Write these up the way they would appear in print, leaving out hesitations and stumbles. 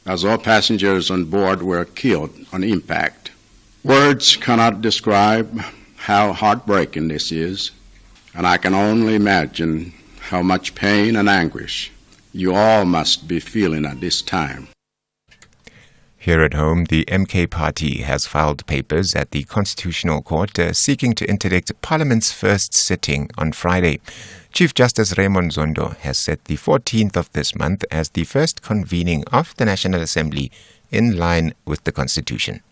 as all passengers on board were killed on impact. Words cannot describe how heartbreaking this is, and I can only imagine how much pain and anguish you all must be feeling at this time. Here at home, the MK party has filed papers at the Constitutional Court seeking to interdict Parliament's first sitting on Friday. Chief Justice Raymond Zondo has set the 14th of this month as the first convening of the National Assembly in line with the Constitution.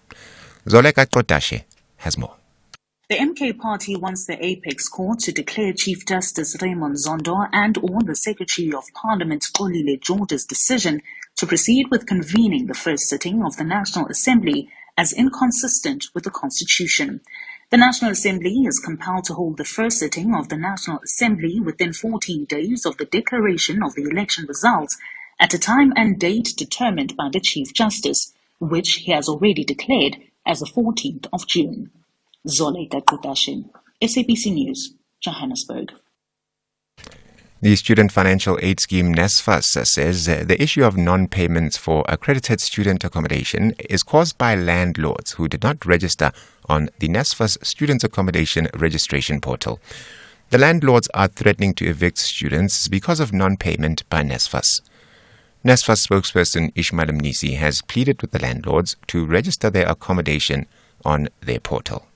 Zoleka Kotashe has more. The MK party wants the Apex Court to declare Chief Justice Raymond Zondo and or the Secretary of Parliament Xolile George's decision to proceed with convening the first sitting of the National Assembly as inconsistent with the Constitution. The National Assembly is compelled to hold the first sitting of the National Assembly within 14 days of the declaration of the election results at a time and date determined by the Chief Justice, which he has already declared as the 14th of June. Zoleka Kotashe, SABC News, Johannesburg. The Student Financial Aid Scheme NSFAS says the issue of non-payments for accredited student accommodation is caused by landlords who did not register on the NSFAS Student Accommodation Registration Portal. The landlords are threatening to evict students because of non-payment by NSFAS. NSFAS spokesperson Ishmael Mnisi has pleaded with the landlords to register their accommodation on their portal.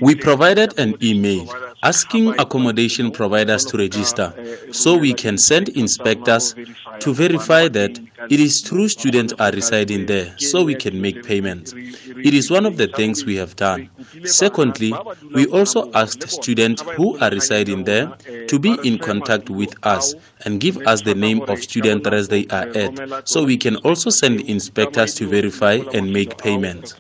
We provided an email asking accommodation providers to register so we can send inspectors to verify that it is true students are residing there so we can make payments. It is one of the things we have done. Secondly, we also asked students who are residing there to be in contact with us and give us the name of student address they are at so we can also send inspectors to verify and make payments.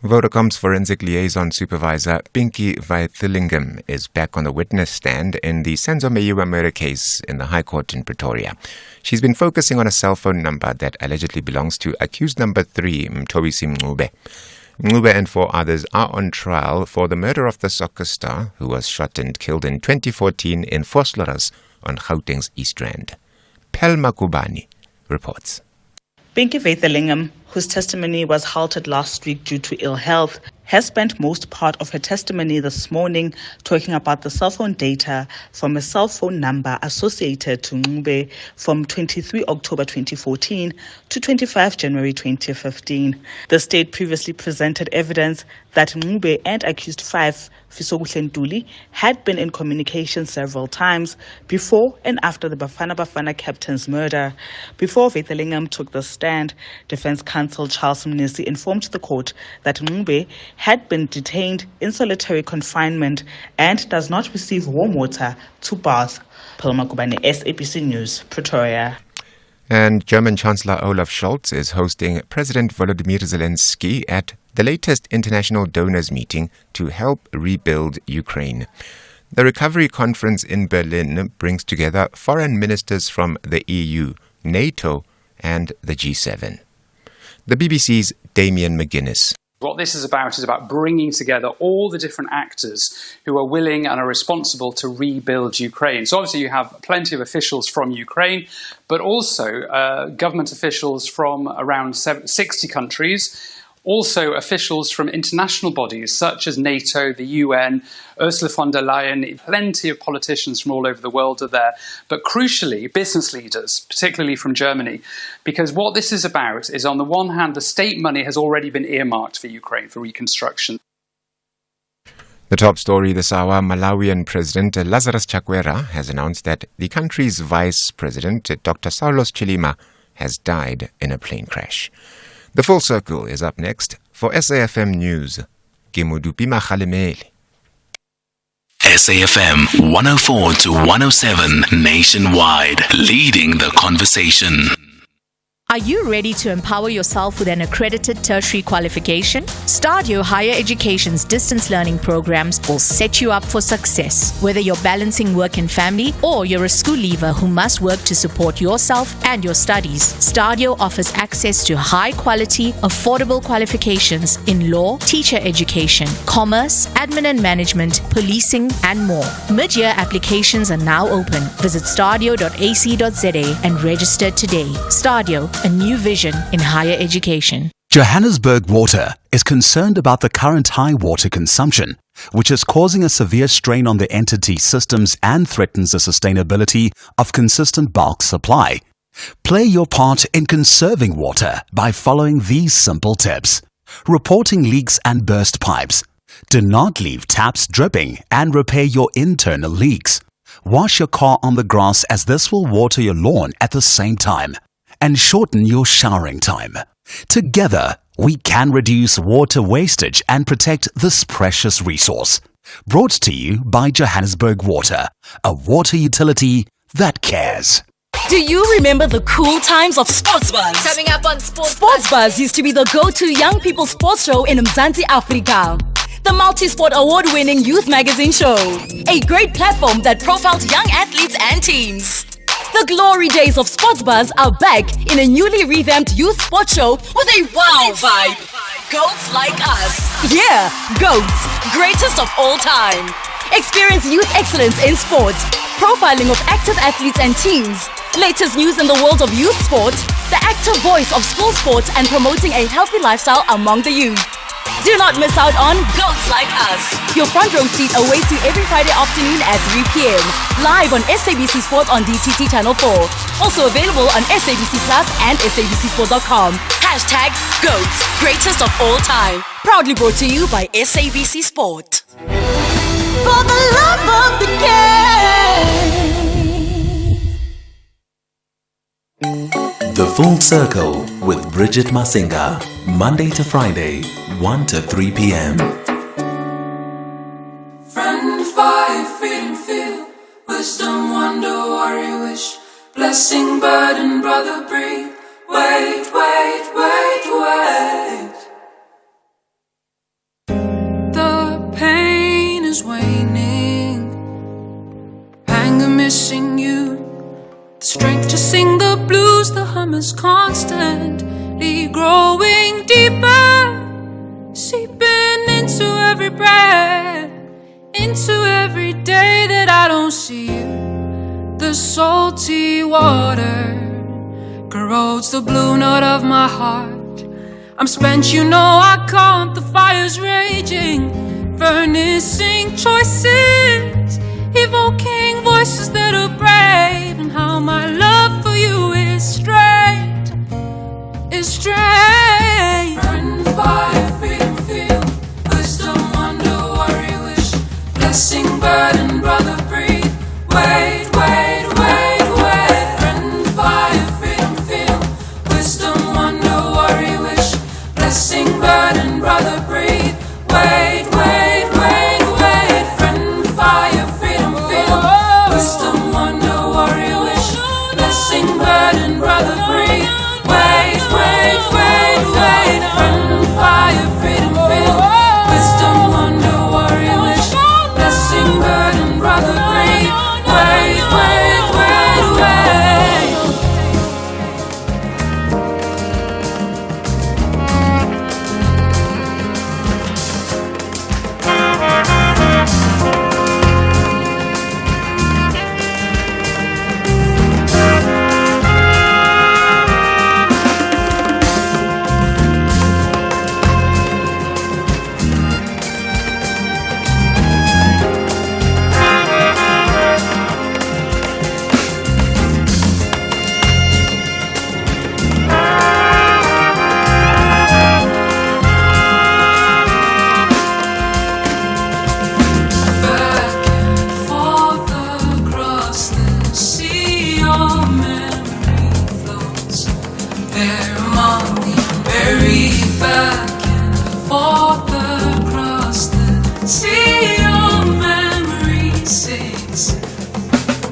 Vodacom's Forensic Liaison Supervisor Pinky Vaithilingam is back on the witness stand in the Senzo Meyiwa murder case in the High Court in Pretoria. She's been focusing on a cell phone number that allegedly belongs to accused number 3, Mthobisi Mncube. Mncube and 4 others are on trial for the murder of the soccer star who was shot and killed in 2014 in Vosloorus on Gauteng's East Rand. Pelma Kubani reports. Pinky Vaithilingam, whose testimony was halted last week due to ill health, has spent most part of her testimony this morning talking about the cell phone data from a cell phone number associated to Mncube from 23 October 2014 to 25 January 2015. The state previously presented evidence that Mncube and accused 5, Fisokuhle Ntuli, had been in communication several times before and after the Bafana Bafana captain's murder. Before Vaithilingam took the stand, Defense Counsel Charles Mnisi informed the court that Mncube had been detained in solitary confinement and does not receive warm water to bath. Pelma Kubani, SABC News, Pretoria. And German Chancellor Olaf Scholz is hosting President Volodymyr Zelensky at the latest international donors meeting to help rebuild Ukraine. The Recovery Conference in Berlin brings together foreign ministers from the EU, NATO, and the G7. The BBC's Damien McGuinness. What this is about bringing together all the different actors who are willing and are responsible to rebuild Ukraine. So obviously you have plenty of officials from Ukraine, but also government officials from around 60 countries, also officials from international bodies such as NATO, the UN, Ursula von der Leyen. Plenty of politicians from all over the world are there, but crucially business leaders, particularly from Germany, because what this is about is, on the one hand, the state money has already been earmarked for Ukraine for reconstruction. The top story this hour: Malawian President Lazarus Chakwera has announced that the country's Vice President, Dr. Saulos Chilima, has died in a plane crash. The Full Circle is up next. For SAFM News, Kimudupi Makhalemeli. SAFM 104 to 107 nationwide, leading the conversation. Are you ready to empower yourself with an accredited tertiary qualification? Stadio Higher Education's distance learning programs will set you up for success. Whether you're balancing work and family or you're a school leaver who must work to support yourself and your studies, Stadio offers access to high-quality, affordable qualifications in law, teacher education, commerce, admin and management, policing, and more. Mid-year applications are now open. Visit stadio.ac.za and register today. Stadio, a new vision in higher education. Johannesburg Water is concerned about the current high water consumption, which is causing a severe strain on the entity's systems and threatens the sustainability of consistent bulk supply. Play your part in conserving water by following these simple tips. Reporting leaks and burst pipes. Do not leave taps dripping and repair your internal leaks. Wash your car on the grass as this will water your lawn at the same time. And shorten your showering time. Together, we can reduce water wastage and protect this precious resource. Brought to you by Johannesburg Water, a water utility that cares. Do you remember the cool times of Sports Buzz? Coming up on Sports Buzz used to be the go-to young people sports show in Mzansi, Africa. The multi-sport award-winning youth magazine show. A great platform that profiled young athletes and teams. The glory days of Sports Buzz are back in a newly revamped youth sports show with a wow vibe. Goats like us. Yeah, goats. Greatest of all time. Experience youth excellence in sport. Profiling of active athletes and teams. Latest news in the world of youth sport. The active voice of school sports and promoting a healthy lifestyle among the youth. Do not miss out on Goats Like Us. Your front row seat awaits you every Friday afternoon at 3 p.m. Live on SABC Sport on DTT Channel 4. Also available on SABC Plus and SABCSport.com. Hashtag Goats, greatest of all time. Proudly brought to you by SABC Sport. For the love of the game. The Full Circle with Bridget Masinga. Monday to Friday, 1 to 3 p.m. Friend, fire, freedom, feel. Wisdom, wonder, warrior, wish. Blessing, burden, brother, breathe. Wait, wait, wait, wait. The pain is waning. Anger missing you. The strength to sing the blues. The hum is constantly growing deeper. Seeping into every breath. Into every day that I don't see you. The salty water corrodes the blue note of my heart. I'm spent, you know I can't. The fire's raging, furnacing choices, evoking voices that are brave. And how my love for you is straight, is straight. Friend, fire, freedom, feel. Wisdom, wonder, warrior, wish. Blessing, burden, brother, breathe. Wait, wait, wait, wait. Friend, fire, freedom, feel. Wisdom, wonder, warrior, wish. Blessing, burden, brother, breathe. Wait, wait, wait, wait. Friend, fire, freedom, feel. Wisdom, wonder, warrior, wish. Blessing, burden, brother, breathe. Wait, wait, wait, wait. Friend, fire, freedom, feel. Wisdom, wonder, warrior, wish. Blessing, burden, brother, breathe. Wait, wait, wait, wait.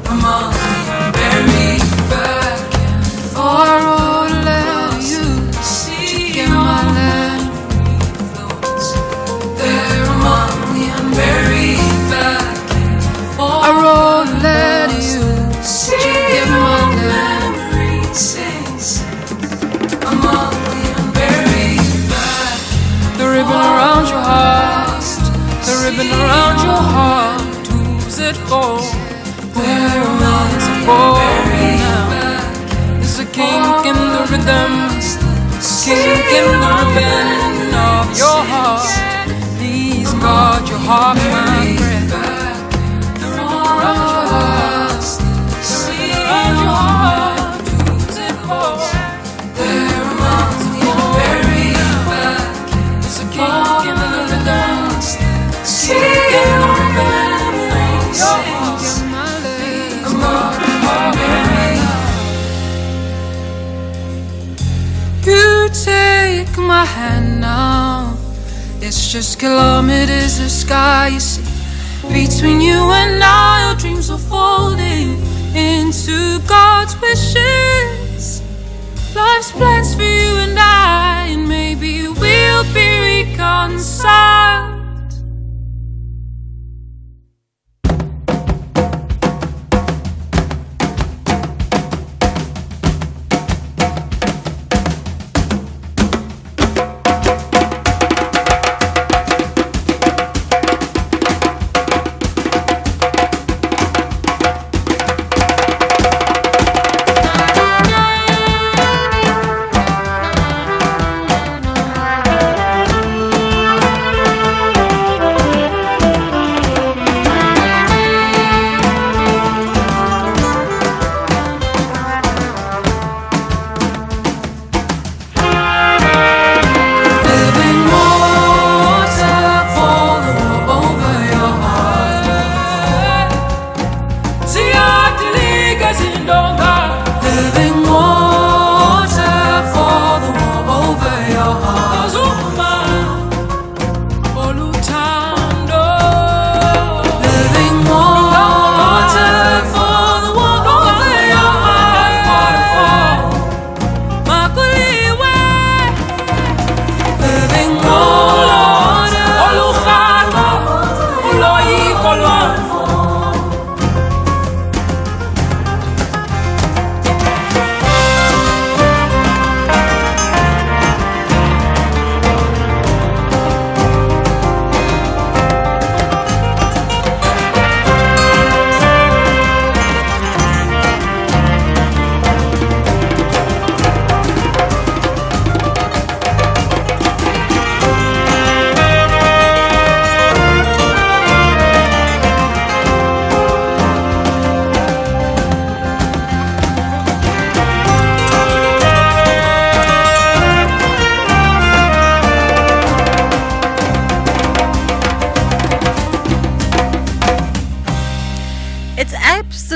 Among the buried back and forward left. it for? Where is it for now? There's a kink in the rhythm, kink in the ribbon of your heart. Please guard your heart, my friend. The more of your heart, see your heart. Who's it for? Where is it for? There's a kink in the rhythm, kink in the ribbon of your heart. Please guard your heart. You take my hand now. It's just kilometers of sky, you see. Between you and I, our dreams are folding into God's wishes. Life's plans for you and I, and maybe we'll be reconciled.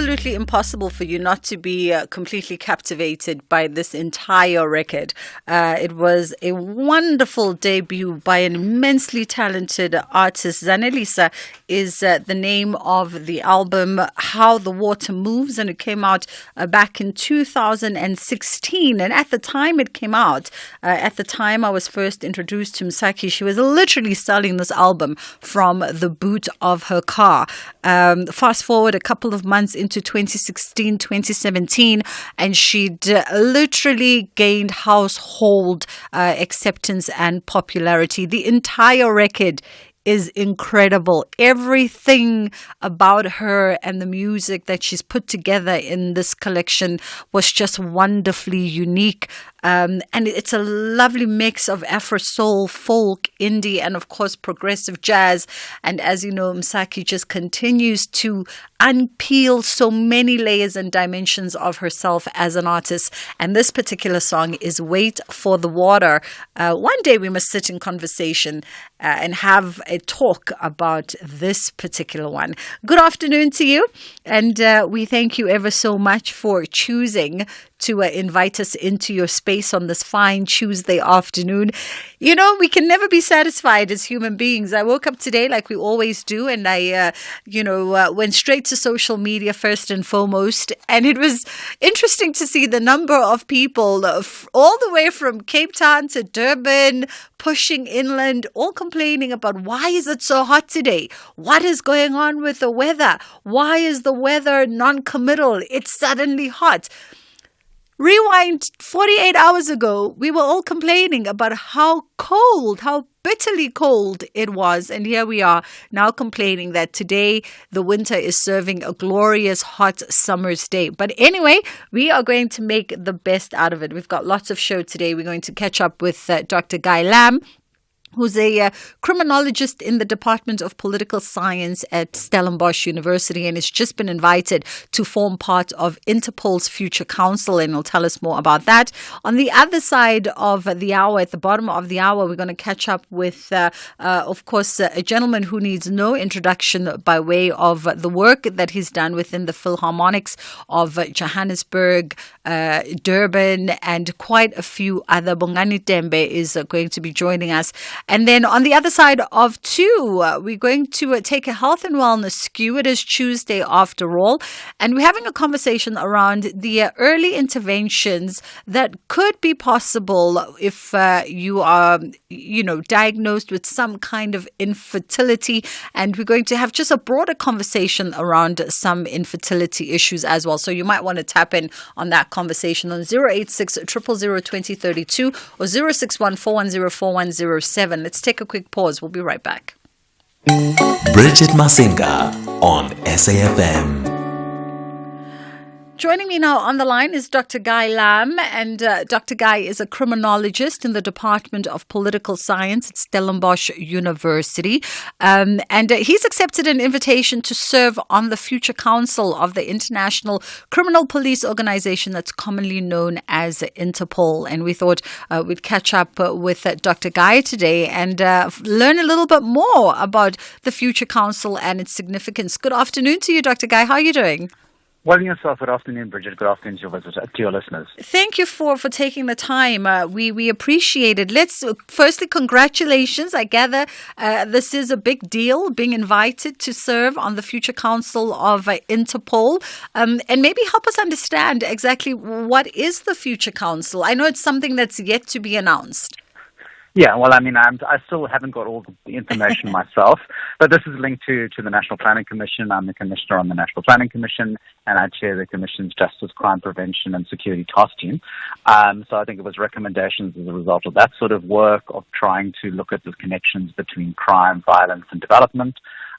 absolutely impossible for you not to be completely captivated by this entire record. It was a wonderful debut by an immensely talented artist. Zanelisa is the name of the album, How the Water Moves, and it came out back in 2016. And at the time it came out, at the time I was first introduced to Msaki, she was literally selling this album from the boot of her car. Fast forward a couple of months into 2016, 2017, and she'd literally gained household acceptance and popularity. The entire record is incredible. Everything about her and the music that she's put together in this collection was just wonderfully unique. And it's a lovely mix of Afro soul, folk, indie, and of course progressive jazz. And as you know, Msaki just continues to unpeel so many layers and dimensions of herself as an artist. And this particular song is Wait for the Water. One day we must sit in conversation and have a talk about this particular one. Good afternoon to you. And we thank you ever so much for choosing to invite us into your space on this fine Tuesday afternoon. You know, we can never be satisfied as human beings. I woke up today like we always do, and I, went straight to social media first and foremost. And it was interesting to see the number of people all the way from Cape Town to Durban, pushing inland, all complaining about why is it so hot today? What is going on with the weather? Why is the weather non-committal? It's suddenly hot. Rewind 48 hours ago, we were all complaining about how cold, how bitterly cold it was. And here we are now complaining that today the winter is serving a glorious hot summer's day. But anyway, we are going to make the best out of it. We've got lots of show today. We're going to catch up with Dr. Guy Lamb, who's a criminologist in the Department of Political Science at Stellenbosch University and has just been invited to form part of Interpol's Future Council, and he'll tell us more about that. On the other side of the hour, at the bottom of the hour, we're going to catch up with, of course, a gentleman who needs no introduction by way of the work that he's done within the Philharmonics of Johannesburg, Durban, and quite a few other. Bongani Tembe is going to be joining us. And then on the other side of 2, we're going to take a health and wellness skew. It is Tuesday after all. And we're having a conversation around the early interventions that could be possible if you are, diagnosed with some kind of infertility. And we're going to have just a broader conversation around some infertility issues as well. So you might want to tap in on that conversation on 086 000 2032 or 061 410 4107. Let's take a quick pause. We'll be right back. Bridget Masinga on SAFM. Joining me now on the line is Dr. Guy Lamb, and Dr. Guy is a criminologist in the Department of Political Science at Stellenbosch University, and he's accepted an invitation to serve on the Future Council of the International Criminal Police Organization that's commonly known as Interpol, and we thought we'd catch up with Dr. Guy today and learn a little bit more about the Future Council and its significance. Good afternoon to you, Dr. Guy. How are you doing? Well, yourself. Good afternoon, Bridget. Good afternoon to your listeners. Thank you for taking the time. We appreciate it. Let's firstly, congratulations. I gather this is a big deal, being invited to serve on the Future Council of Interpol. And maybe help us understand exactly what is the Future Council. I know it's something that's yet to be announced. Yeah, well, I still haven't got all the information myself, but this is linked to the National Planning Commission. I'm the commissioner on the National Planning Commission, and I chair the Commission's Justice, Crime Prevention and Security Task Team. So I think it was recommendations as a result of that sort of work of trying to look at the connections between crime, violence, and development.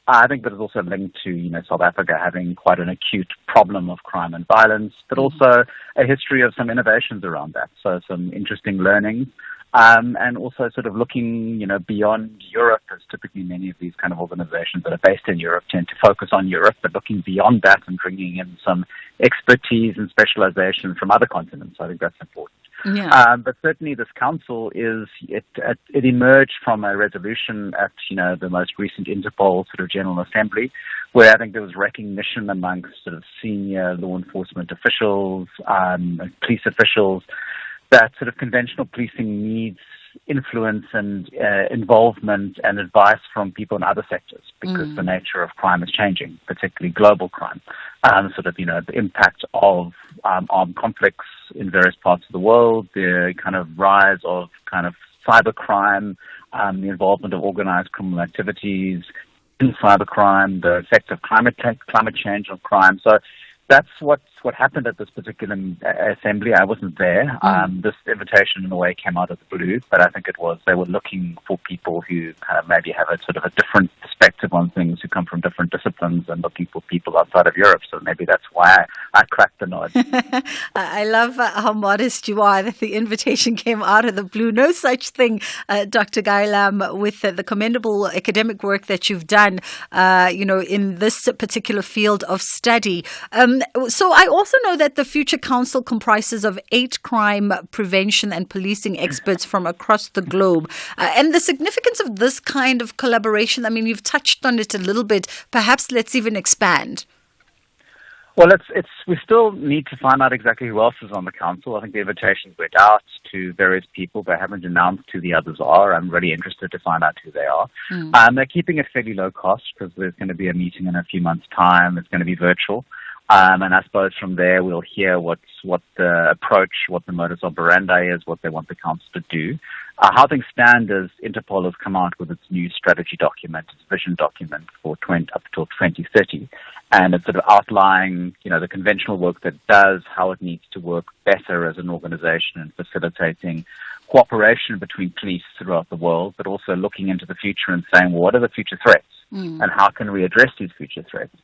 I think that is also linked to, South Africa having quite an acute problem of crime and violence, but also a history of some innovations around that. So some interesting learnings. And also sort of looking, beyond Europe, as typically many of these kind of organizations that are based in Europe tend to focus on Europe, but looking beyond that and bringing in some expertise and specialization from other continents. I think that's important. Yeah. But certainly this council it emerged from a resolution at, the most recent Interpol sort of General Assembly, where I think there was recognition amongst sort of senior law enforcement officials, police officials, that sort of conventional policing needs influence and involvement and advice from people in other sectors because the nature of crime is changing, particularly global crime. The impact of armed conflicts in various parts of the world, the kind of rise of kind of cybercrime, the involvement of organized criminal activities in cybercrime, the effect of climate change on crime. So that's what happened at this particular assembly. I wasn't there. This invitation, in a way, came out of the blue, but I think they were looking for people who kind of maybe have a sort of a different perspective on things, who come from different disciplines, and looking for people outside of Europe. So maybe that's why I cracked the nod. I love how modest you are, that the invitation came out of the blue. No such thing, Dr. Guy Lamb, with the commendable academic work that you've done, in this particular field of study. So I also know that the Future Council comprises of 8 crime prevention and policing experts from across the globe. And the significance of this kind of collaboration, you've touched on it a little bit. Perhaps let's even expand. Well, we still need to find out exactly who else is on the council. I think the invitations went out to various people. They haven't announced who the others are. I'm really interested to find out who they are. They're keeping it fairly low cost because there's going to be a meeting in a few months' time. It's going to be virtual. And I suppose from there we'll hear what the approach, what the modus operandi is, what they want the council to do. How things stand is Interpol has come out with its new strategy document, its vision document for up till 2030. And it's sort of outlining, the conventional work that it does, how it needs to work better as an organization and facilitating cooperation between police throughout the world, but also looking into the future and saying, well, what are the future threats and how can we address these future threats?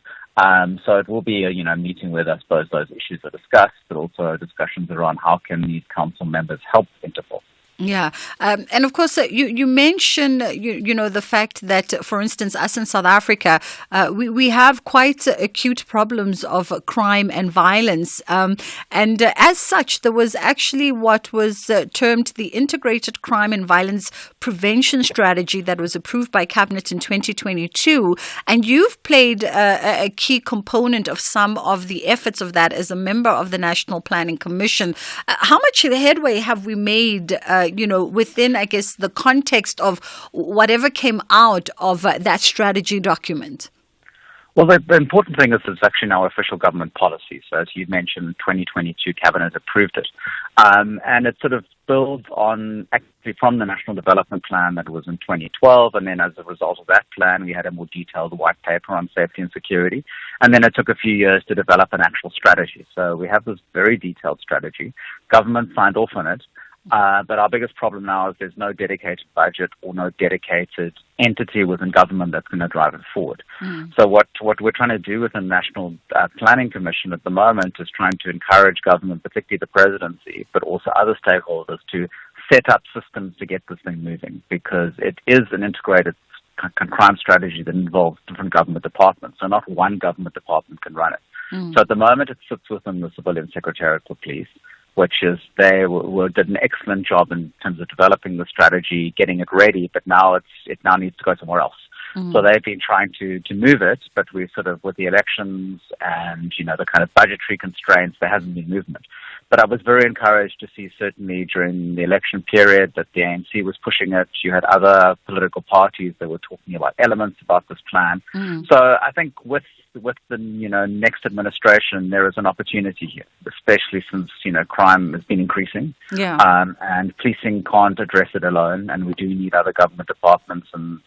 So it will be a meeting where I suppose those issues are discussed, but also discussions around how can these council members help Interpol. Yeah. And of course, you mentioned, the fact that, for instance, us in South Africa, we have quite acute problems of crime and violence. And as such, there was actually what was termed the Integrated Crime and Violence Prevention Strategy that was approved by Cabinet in 2022. And you've played a key component of some of the efforts of that as a member of the National Planning Commission. How much headway have we made within, I guess, the context of whatever came out of that strategy document? Well, the important thing is it's actually now official government policy. So as you mentioned, 2022 Cabinet approved it. And it sort of builds on actually from the National Development Plan that was in 2012. And then as a result of that plan, we had a more detailed white paper on safety and security. And then it took a few years to develop an actual strategy. So we have this very detailed strategy. Government signed off on it. But our biggest problem now is there's no dedicated budget or no dedicated entity within government that's going to drive it forward. So what we're trying to do within the National Planning Commission at the moment is trying to encourage government, particularly the presidency, but also other stakeholders, to set up systems to get this thing moving, because it is an integrated crime strategy that involves different government departments. So not one government department can run it. So at the moment it sits within the Civilian Secretariat for Police, which is they did an excellent job in terms of developing the strategy, getting it ready, but now it now needs to go somewhere else. So they've been trying to move it, but we sort of, with the elections and, the kind of budgetary constraints, there hasn't been movement. But I was very encouraged to see, certainly during the election period, that the ANC was pushing it. You had other political parties that were talking about elements about this plan. So I think with the next administration, there is an opportunity here, especially since crime has been increasing. And policing can't address it alone, and we do need other government departments and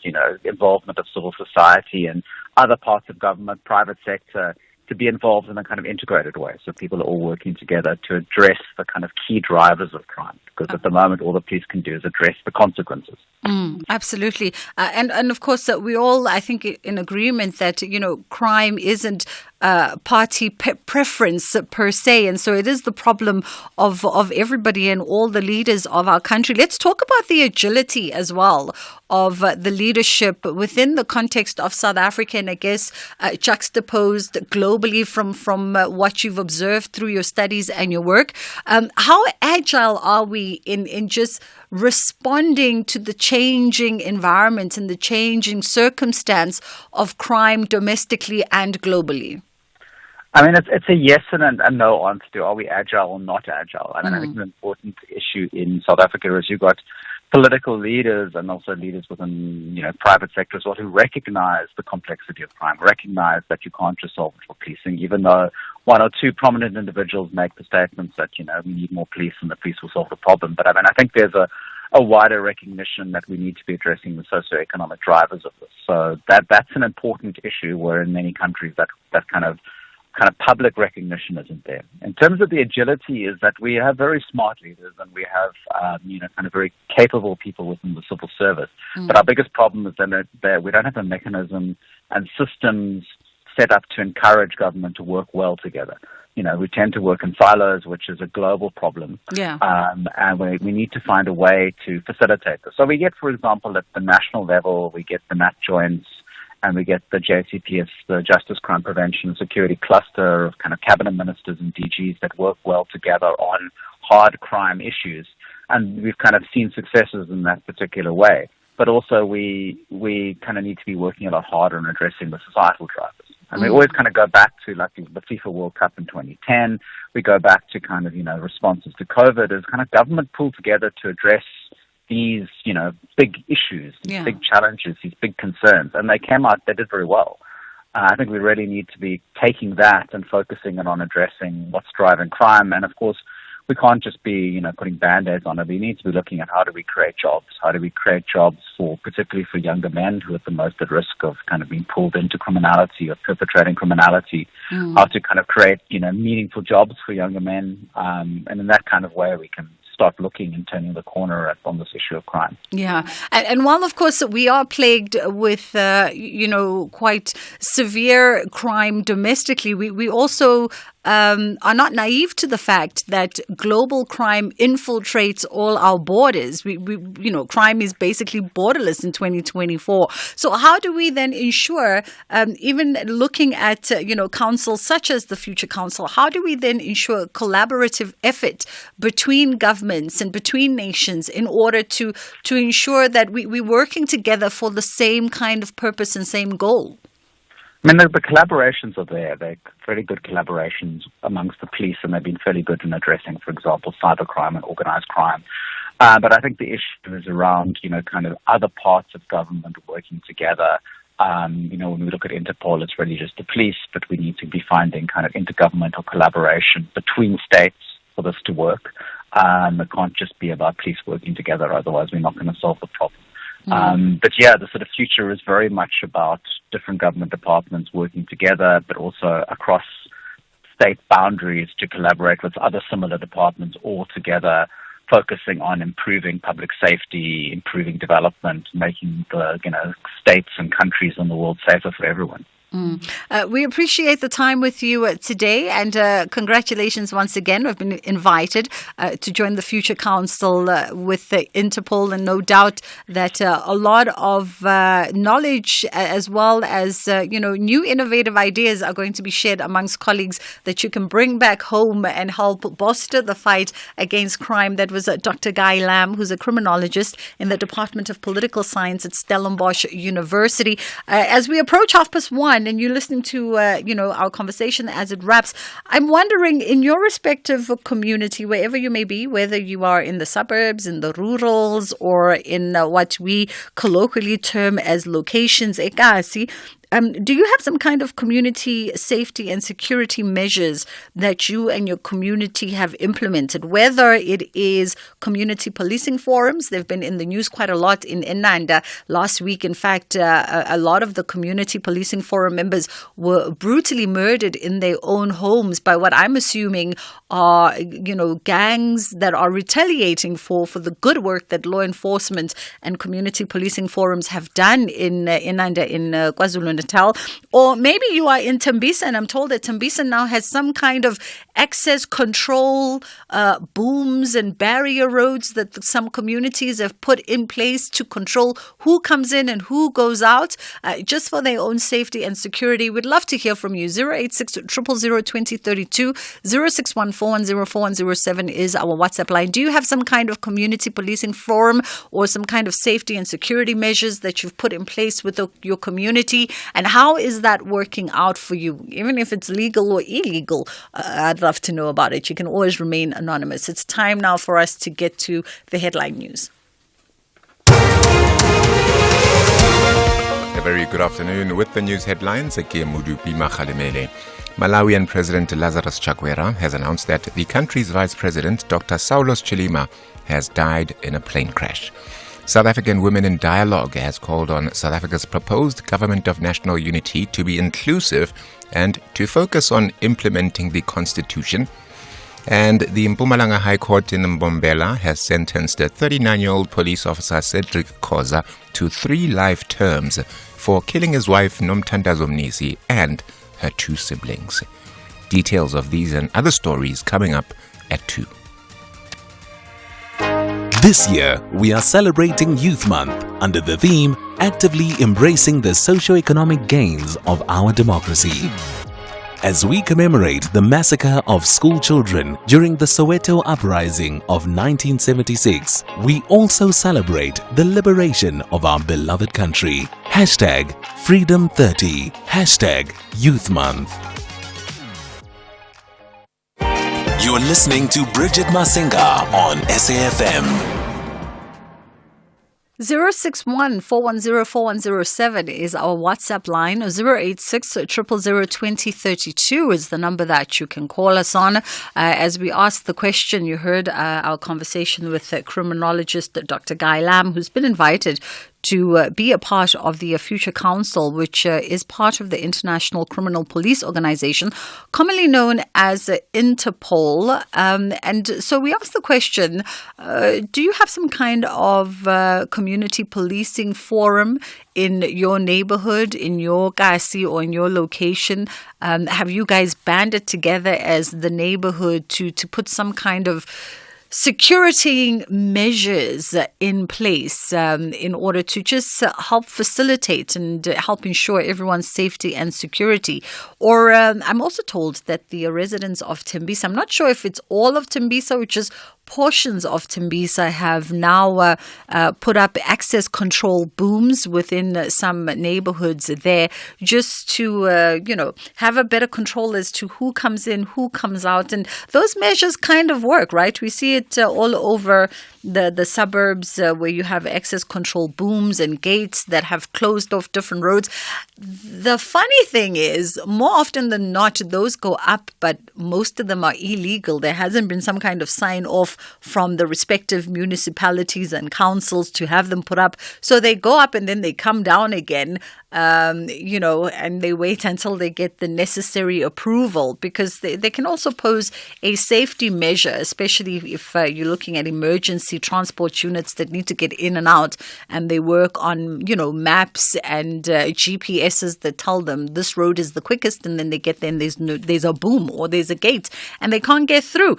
involvement of civil society and other parts of government, private sector, to be involved in a kind of integrated way. So people are all working together to address the kind of key drivers of crime, because at the moment all the police can do is address the consequences. Absolutely. And of course, we all, I think, in agreement that, crime isn't party preference per se. And so it is the problem of everybody and all the leaders of our country. Let's talk about the agility as well of the leadership within the context of South Africa, and I guess juxtaposed globally from what you've observed through your studies and your work. How agile are we in just responding to the changing environment and the changing circumstance of crime domestically and globally? I mean, it's a yes and a no answer to are we agile or not agile. I mean, I think the important issue in South Africa is you've got political leaders and also leaders within, private sectors who recognize the complexity of crime, recognize that you can't just solve it for policing, even though one or two prominent individuals make the statements that, we need more police and the police will solve the problem. But I mean, I think there's a wider recognition that we need to be addressing the socioeconomic drivers of this. So that's an important issue, where in many countries that kind of public recognition isn't there. In terms of the agility, is that we have very smart leaders and we have kind of very capable people within the civil service. But our biggest problem is that we don't have a mechanism and systems set up to encourage government to work well together. We tend to work in silos, which is a global problem. And we need to find a way to facilitate this. So we get, for example, at the national level, we get the NAT joints, and we get the JCPS, the Justice, Crime Prevention and Security Cluster of kind of cabinet ministers and DGs that work well together on hard crime issues. And we've kind of seen successes in that particular way. But also we kind of need to be working a lot harder on addressing the societal drivers. And we always kind of go back to like the FIFA World Cup in 2010. We go back to kind of, responses to COVID as kind of government pulled together to address these, big issues, these big challenges, these big concerns. And they came out, they did very well. I think we really need to be taking that and focusing it on addressing what's driving crime. And of course, we can't just be, putting band-aids on it. We need to be looking at how do we create jobs? How do we create jobs particularly for younger men who are the most at risk of kind of being pulled into criminality or perpetrating criminality? How to kind of create, meaningful jobs for younger men. And in that kind of way, we can start looking and turning the corner on this issue of crime. Yeah. And while, of course, we are plagued with, quite severe crime domestically, we also are not naive to the fact that global crime infiltrates all our borders. Crime is basically borderless in 2024. So how do we then ensure, even looking at, councils such as the Future Council, how do we then ensure collaborative effort between governments and between nations in order to ensure that we're working together for the same kind of purpose and same goal? I mean, the collaborations are there. They're very good collaborations amongst the police, and they've been fairly good in addressing, for example, cybercrime and organized crime. But I think the issue is around, kind of other parts of government working together. When we look at Interpol, it's really just the police, but we need to be finding kind of intergovernmental collaboration between states for this to work. It can't just be about police working together, otherwise we're not going to solve the problem. But yeah, the sort of future is very much about different government departments working together, but also across state boundaries to collaborate with other similar departments all together, focusing on improving public safety, improving development, making the states and countries in the world safer for everyone. We appreciate the time with you today, and congratulations once again. We've been invited to join the Future Council with Interpol, and no doubt that a lot of knowledge as well as new innovative ideas are going to be shared amongst colleagues that you can bring back home and help bolster the fight against crime. That was Dr. Guy Lamb, who's a criminologist in the Department of Political Science at Stellenbosch University. As we approach 1:30, and you're listening to, our conversation as it wraps, I'm wondering, in your respective community, wherever you may be, whether you are in the suburbs, in the rurals, or in what we colloquially term as locations, ekasi, do you have some kind of community safety and security measures that you and your community have implemented, whether it is community policing forums? They've been in the news quite a lot in Nanda last week. In fact, a lot of the community policing forum members were brutally murdered in their own homes by what I'm assuming are, gangs that are retaliating for the good work that law enforcement and community policing forums have done in Nanda, in KwaZulu-Natal. Or maybe you are in Tembisa, and I'm told that Tembisa now has some kind of access control booms and barrier roads that some communities have put in place to control who comes in and who goes out, just for their own safety and security. We'd love to hear from you. 086 000 2032, 0614104107 is our WhatsApp line. Do you have some kind of community policing forum or some kind of safety and security measures that you've put in place with your community? And how is that working out for you? Even if it's legal or illegal, I'd love to know about it. You can always remain anonymous. It's time now for us to get to the headline news. A very good afternoon. With the news headlines, Malawian President Lazarus Chakwera has announced that the country's Vice President, Dr. Saulos Chilima, has died in a plane crash. South African Women in Dialogue has called on South Africa's proposed government of national unity to be inclusive and to focus on implementing the constitution. And the Mpumalanga High Court in Mbombela has sentenced a 39-year-old police officer, Cedric Khoza, to 3 life terms for killing his wife, Nomthandazo Mnisi, and her 2 siblings. Details of these and other stories coming up at 2. This year, we are celebrating Youth Month under the theme, Actively Embracing the Socio-Economic Gains of Our Democracy. As we commemorate the massacre of school children during the Soweto Uprising of 1976, we also celebrate the liberation of our beloved country. #Freedom30, #Youth Month. You're listening to Bridget Masinga on SAFM. 061-410-4107 is our WhatsApp line. 086 000 2032 is the number that you can call us on. As we asked the question, you heard our conversation with criminologist Dr. Guy Lamb, who's been invited to be a part of the Future Council, which is part of the International Criminal Police Organization, commonly known as Interpol. And so we asked the question, do you have some kind of community policing forum in your neighborhood, in your kasi, or in your location? Have you guys banded together as the neighborhood to put some kind of security measures in place in order to just help facilitate and help ensure everyone's safety and security? Or I'm also told that the residents of Tembisa, I'm not sure if it's all of Tembisa or just portions of Tembisa, have now put up access control booms within some neighborhoods there, just to, have a better control as to who comes in, who comes out. And those measures kind of work, right? We see it all over the suburbs where you have access control booms and gates that have closed off different roads. The funny thing is, more often than not, those go up, but most of them are illegal. There hasn't been some kind of sign off from the respective municipalities and councils to have them put up. So they go up and then they come down again, and they wait until they get the necessary approval, because they can also pose a safety measure, especially if you're looking at emergency transport units that need to get in and out, and they work on, maps and GPSs that tell them this road is the quickest, and then they get there and there's a boom or there's a gate and they can't get through.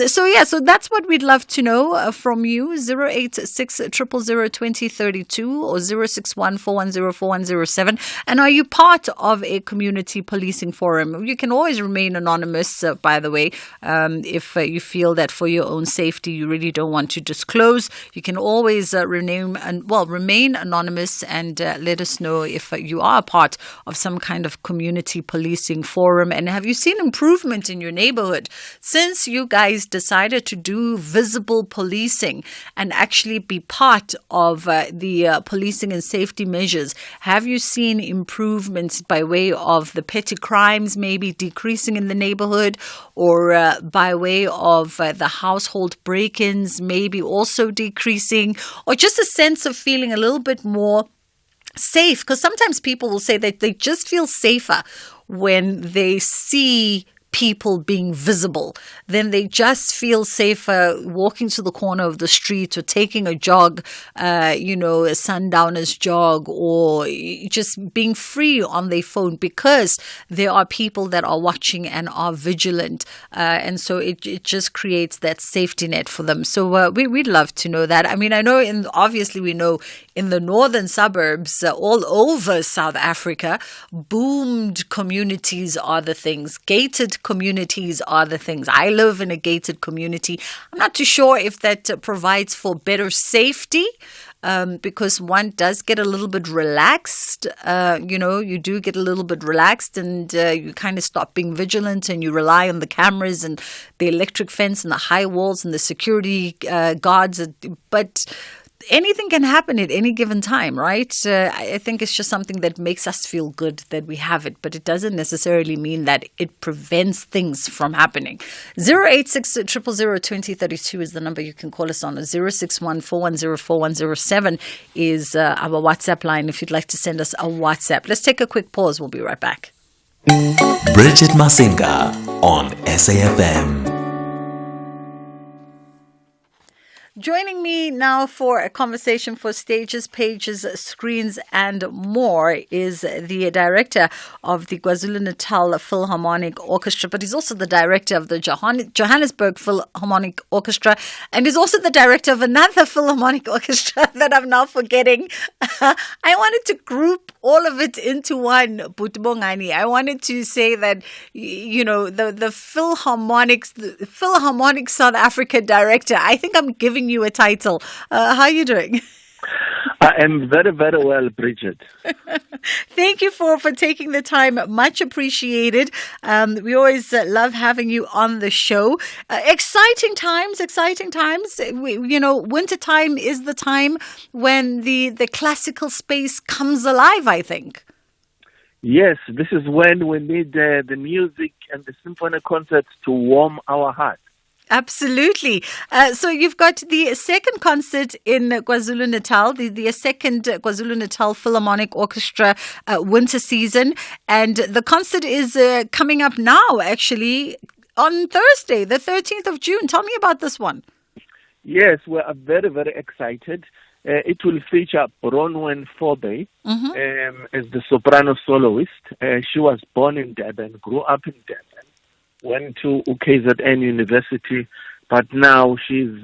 So that's what we'd love to know from you. 086 000 2032 or 061 410 4107. And are you part of a community policing forum? You can always remain anonymous, by the way, if you feel that for your own safety you really don't want to disclose. You can always remain anonymous and let us know if you are a part of some kind of community policing forum. And have you seen improvement in your neighborhood since you guys decided to do visible policing and actually be part of the policing and safety measures? Have you seen improvements by way of the petty crimes maybe decreasing in the neighborhood, or by way of the household break-ins maybe also decreasing, or just a sense of feeling a little bit more safe? Because sometimes people will say that they just feel safer when they see people being visible. Then they just feel safer walking to the corner of the street or taking a jog, a sundowner's jog, or just being free on their phone, because there are people that are watching and are vigilant. And so it just creates that safety net for them. So we'd love to know that. I mean, I know obviously we know in the northern suburbs all over South Africa, boomed communities are the things. Gated communities are the things. I live in a gated community. I'm not too sure if that provides for better safety, because one does get a little bit relaxed. You do get a little bit relaxed, and you kind of stop being vigilant, and you rely on the cameras and the electric fence and the high walls and the security guards. But anything can happen at any given time, right? I think it's just something that makes us feel good that we have it, but it doesn't necessarily mean that it prevents things from happening. 086 000 2032 is the number you can call us on. 061 410 4107 is our WhatsApp line if you'd like to send us a WhatsApp. Let's take a quick pause. We'll be right back. Bridget Masinga on SAFM. Joining me now for a conversation for stages, pages, screens, and more is the director of the KwaZulu-Natal Philharmonic Orchestra, but he's also the director of the Johannesburg Philharmonic Orchestra, and he's also the director of another Philharmonic Orchestra that I'm now forgetting. I wanted to group all of it into one, Butbongani. I wanted to say that, the Philharmonic South Africa director. I think I'm giving you a title. How are you doing? I am very, very well, Bridget. Thank you for taking the time. Much appreciated. We always love having you on the show. Exciting times. Winter time is the time when the classical space comes alive, I think. Yes, this is when we need the music and the symphony concerts to warm our hearts. Absolutely. So you've got the second concert in KwaZulu-Natal, the second KwaZulu-Natal Philharmonic Orchestra winter season. And the concert is coming up now, actually, on Thursday, the 13th of June. Tell me about this one. Yes, we are very, very excited. It will feature Bronwyn Forbey as the soprano soloist. She was born in Durban, grew up in Durban. Went to KZN University, but now she's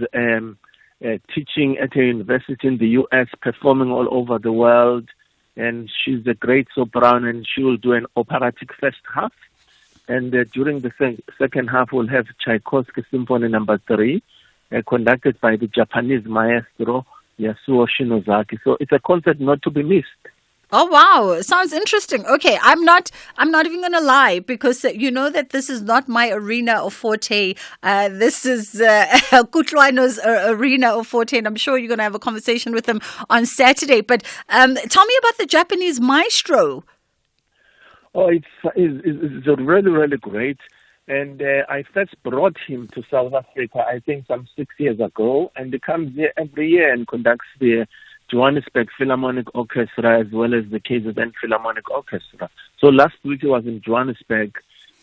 teaching at a university in the U.S., performing all over the world, and she's a great soprano, and she will do an operatic first half, and during the second half we'll have Tchaikovsky Symphony No. 3, conducted by the Japanese maestro Yasuo Shinozaki. So it's a concert not to be missed. Oh, wow. Sounds interesting. Okay, I'm not even going to lie, because you know that this is not my arena of forte. This is Kutluano's arena of forte, and I'm sure you're going to have a conversation with him on Saturday. But tell me about the Japanese maestro. Oh, it's really, really great. And I first brought him to South Africa, I think some 6 years ago, and he comes here every year and conducts the Johannesburg Philharmonic Orchestra as well as the KZN Philharmonic Orchestra. So last week he was in Johannesburg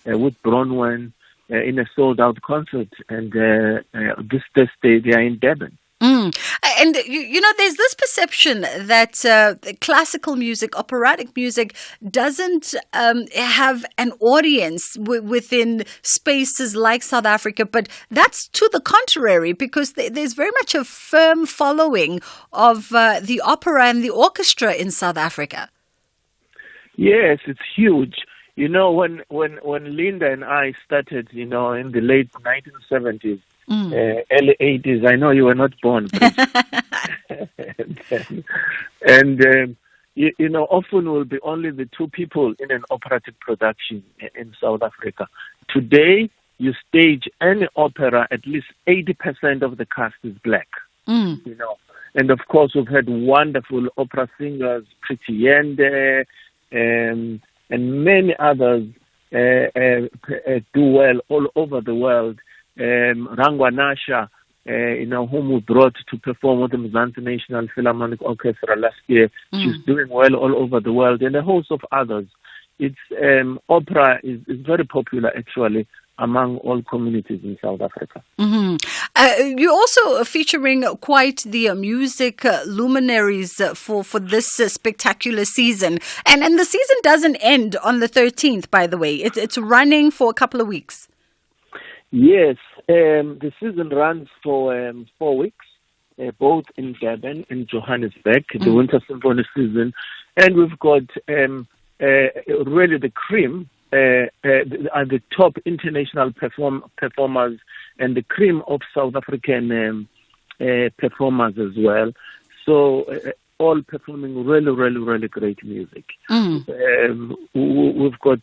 with Bronwyn in a sold-out concert, and this Thursday they are in Durban. And, you know, there's this perception that classical music, operatic music, doesn't have an audience within spaces like South Africa. But that's to the contrary, because there's very much a firm following of the opera and the orchestra in South Africa. Yes, it's huge. You know, when Linda and I started, you know, in the late 1970s, early 80s. I know you were not born. and you know, often will be only the two people in an operatic production in South Africa. Today, you stage any opera, at least 80% of the cast is black. You know, and of course, we've had wonderful opera singers, Pretty Yende, and many others do well all over the world. Rangwanasha, you know, whom we brought to perform with the Mzansi National Philharmonic Orchestra last year. She's doing well all over the world, and a host of others. It's opera is very popular, actually, among all communities in South Africa. You're also featuring quite the music luminaries for this spectacular season. And the season doesn't end on the 13th, by the way. It's running for a couple of weeks. Yes, the season runs for 4 weeks, both in Durban and Johannesburg, the Winter Symphony season. And we've got really the cream, the top international performers and the cream of South African performers as well. So all performing really, really, really great music. We've got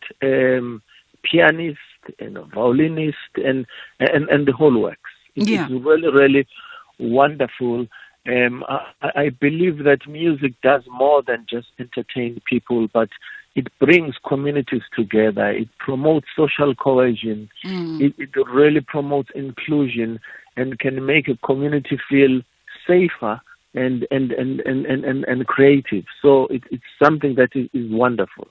pianist and a violinist and the whole works. It's really, really wonderful. I believe that music does more than just entertain people, but it brings communities together. It promotes social cohesion. It really promotes inclusion and can make a community feel safer and creative. So it's something that is wonderful.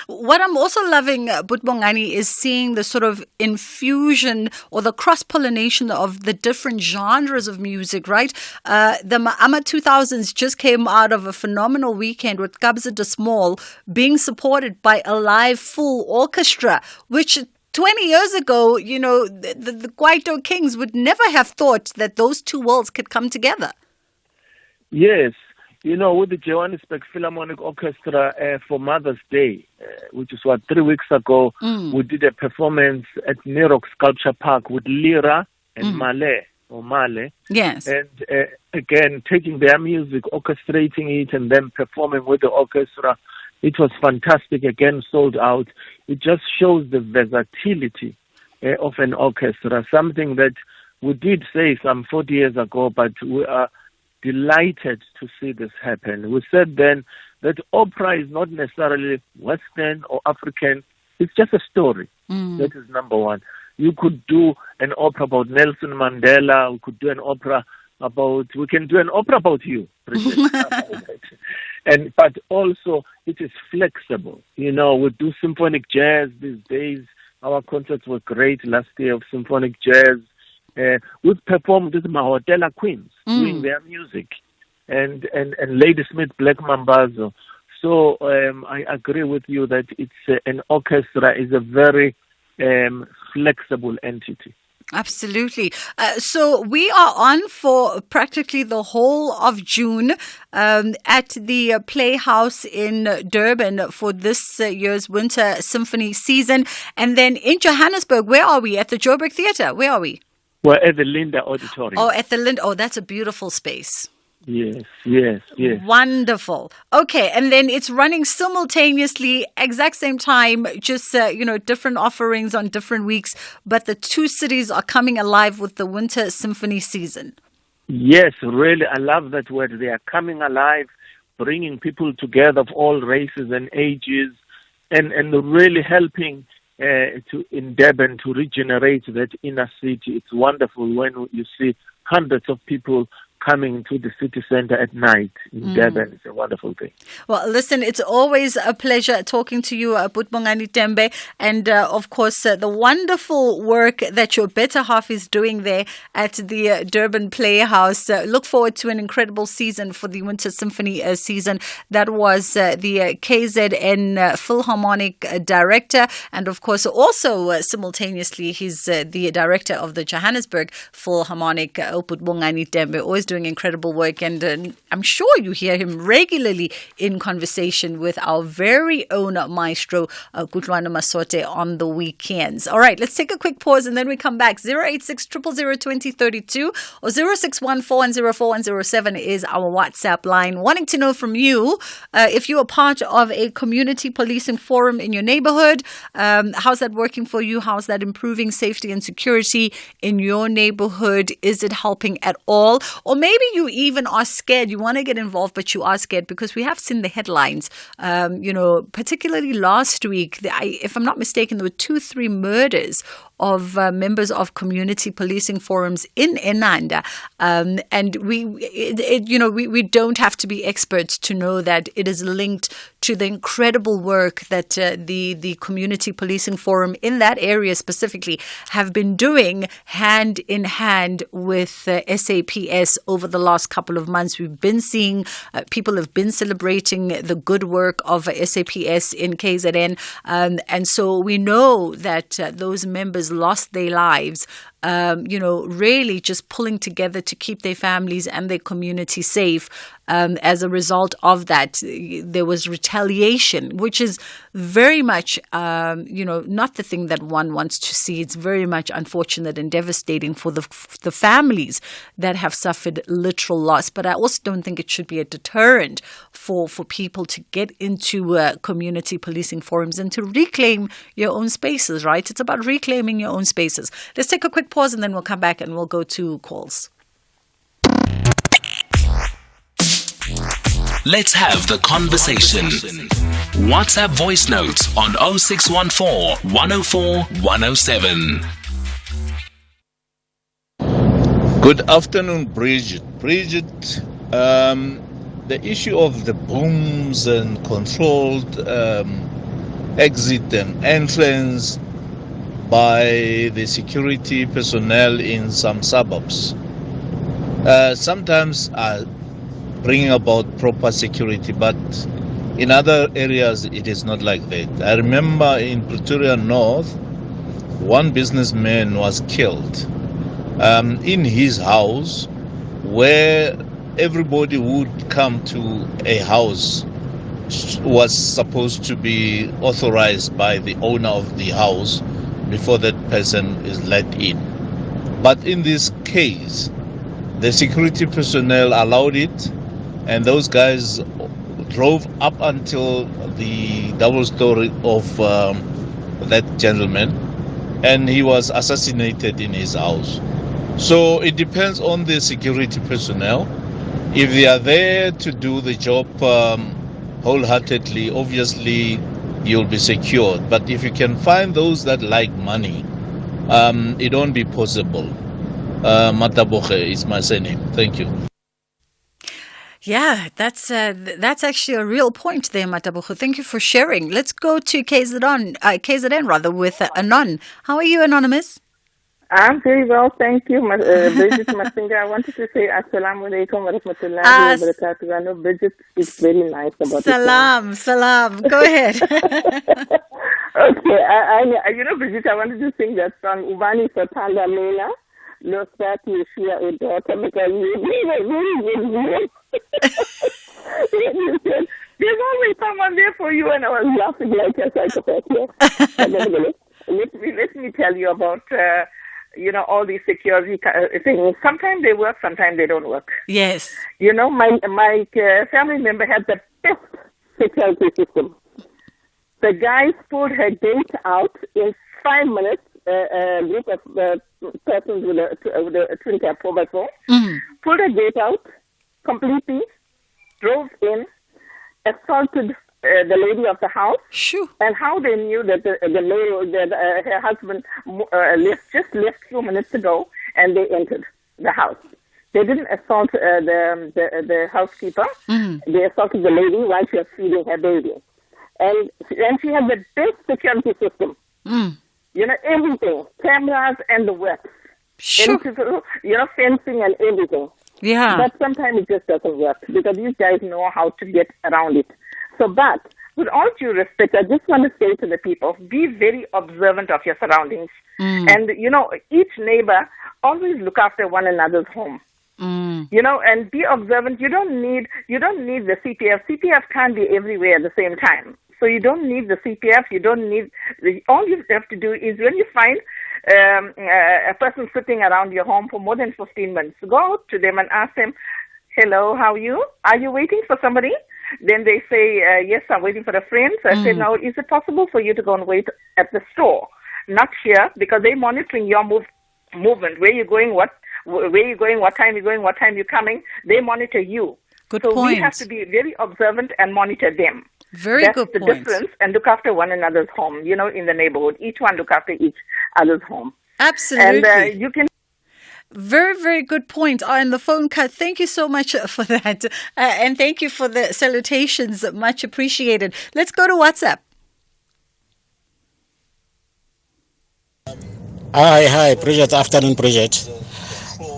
What I'm also loving, Butbongani, is seeing the sort of infusion or the cross-pollination of the different genres of music, right? The Ma'ama 2000s just came out of a phenomenal weekend with Kabza De Small being supported by a live full orchestra, which 20 years ago, you know, the Kwaito Kings would never have thought that those two worlds could come together. Yes. You know, with the Johannesburg Philharmonic Orchestra for Mother's Day, which is 3 weeks ago, we did a performance at Nerok Sculpture Park with Lira and Male. Yes. And again, taking their music, orchestrating it, and then performing with the orchestra. It was fantastic, again, sold out. It just shows the versatility of an orchestra, something that we did say some 40 years ago, but we are delighted to see this happen. We said then that opera is not necessarily Western or African. It's just a story. That is number one. You could do an opera about Nelson Mandela. We can do an opera about you, Bridget. But also it is flexible. We do symphonic jazz these days. Our concerts were great last year of symphonic jazz. We've performed with Mahotela Queens doing their music, and Ladysmith Black Mambazo. So I agree with you that it's an orchestra is a very flexible entity. Absolutely. So we are on for practically the whole of June at the Playhouse in Durban for this year's Winter Symphony season. And then in Johannesburg, where are we? At the Joburg Theatre. Where are we? We're at the Linda Auditorium. Oh, at the Linda. Oh, that's a beautiful space. Yes. Wonderful. Okay, and then it's running simultaneously, exact same time, just, different offerings on different weeks, but the two cities are coming alive with the Winter Symphony season. Yes, really, I love that word. They are coming alive, bringing people together of all races and ages, and really helping in Durban to regenerate that inner city. It's wonderful when you see hundreds of people coming to the city center at night in Durban. It's a wonderful thing. Well, listen, it's always a pleasure talking to you, Butbongani Tembe, and of course, the wonderful work that your better half is doing there at the Durban Playhouse. Look forward to an incredible season for the Winter Symphony season. That was the KZN Philharmonic Director, and of course, also simultaneously, he's the director of the Johannesburg Philharmonic, Butbongani Tembe, always doing incredible work, and I'm sure you hear him regularly in conversation with our very own maestro, Kutlwana Masote, on the weekends. All right, let's take a quick pause and then we come back. 086 000 2032 or 0614104107 is our WhatsApp line. Wanting to know from you if you are part of a community policing forum in your neighborhood. How's that working for you? How's that improving safety and security in your neighborhood? Is it helping at all? Or maybe you even are scared. You want to get involved, but you are scared because we have seen the headlines. Particularly last week, if I'm not mistaken, there were 2-3 murders of members of community policing forums in Enanda. And we don't have to be experts to know that it is linked to the incredible work that the community policing forum in that area specifically have been doing hand in hand with SAPS over the last couple of months. We've been seeing people have been celebrating the good work of SAPS in KZN. And so we know that those members lost their lives, really just pulling together to keep their families and their community safe. As a result of that, there was retaliation, which is very much, not the thing that one wants to see. It's very much unfortunate and devastating for the families that have suffered literal loss. But I also don't think it should be a deterrent for people to get into community policing forums and to reclaim your own spaces, right? It's about reclaiming your own spaces. Let's take a quick pause and then we'll come back and we'll go to calls. Let's have the conversation. WhatsApp voice notes on 0614 104 107. Good afternoon, Bridget. Bridget, the issue of the booms and controlled exit and entrance by the security personnel in some suburbs sometimes are bringing about proper security, but in other areas it is not like that. I remember in Pretoria North, one businessman was killed in his house, where everybody would come to a house was supposed to be authorized by the owner of the house before that person is let in. But in this case, the security personnel allowed it, and those guys drove up until the double story of that gentleman, and he was assassinated in his house. So it depends on the security personnel. If they are there to do the job wholeheartedly, obviously you'll be secured. But if you can find those that like money it won't be possible. Mataboche is my surname. Thank you. Yeah, that's actually a real point there, Matabucho. Thank you for sharing. Let's go to KZN with Anon. How are you, Anonymous? I'm very well, thank you, Bridget Masinga. I wanted to say Assalamu alaikum wa rahmatullahi wa barakatuh. I know Bridget speaks very nice about Salam. Go ahead. Okay, Bridget, I wanted to sing that song, Ubani Satanda Mela. Look back, you see a daughter, because you really you said, there's always someone there for you, and I was laughing like a psychopath here. Let me tell you about, all these security things. Sometimes they work, sometimes they don't work. Yes. My family member had the best security system. The guys pulled her gate out in 5 minutes. A group of persons with a twin cab 4x4 pulled a gate out completely, drove in, assaulted the lady of the house. Shoo. And how they knew that her husband just left 2 minutes ago, and they entered the house. They didn't assault the housekeeper. They assaulted the lady while she was feeding her baby, and she had the best security system. Everything, cameras and the works. Sure. Fencing and everything. Yeah. But sometimes it just doesn't work because these guys know how to get around it. So, but with all due respect, I just want to say to the people, be very observant of your surroundings. And, each neighbor, always look after one another's home. And be observant. You don't need the CPF. CPF can't be everywhere at the same time. So you don't need the CPF. All you have to do is when you find a person sitting around your home for more than 15 minutes, go out to them and ask them, hello, how are you? Are you waiting for somebody? Then they say, yes, I'm waiting for a friend. So I say, no, is it possible for you to go and wait at the store? Not here, because they're monitoring your movement. Where you're going, what time you're going, what time you're coming. They monitor you. Good so point. We have to be very observant and monitor them. Very That's good the point. difference, and look after one another's home, in the neighborhood. Each one look after each other's home. Absolutely. And you can... Very, very good point. And the phone cut. Thank you so much for that. And thank you for the salutations. Much appreciated. Let's go to WhatsApp. Hi, Bridget. Afternoon, Bridget.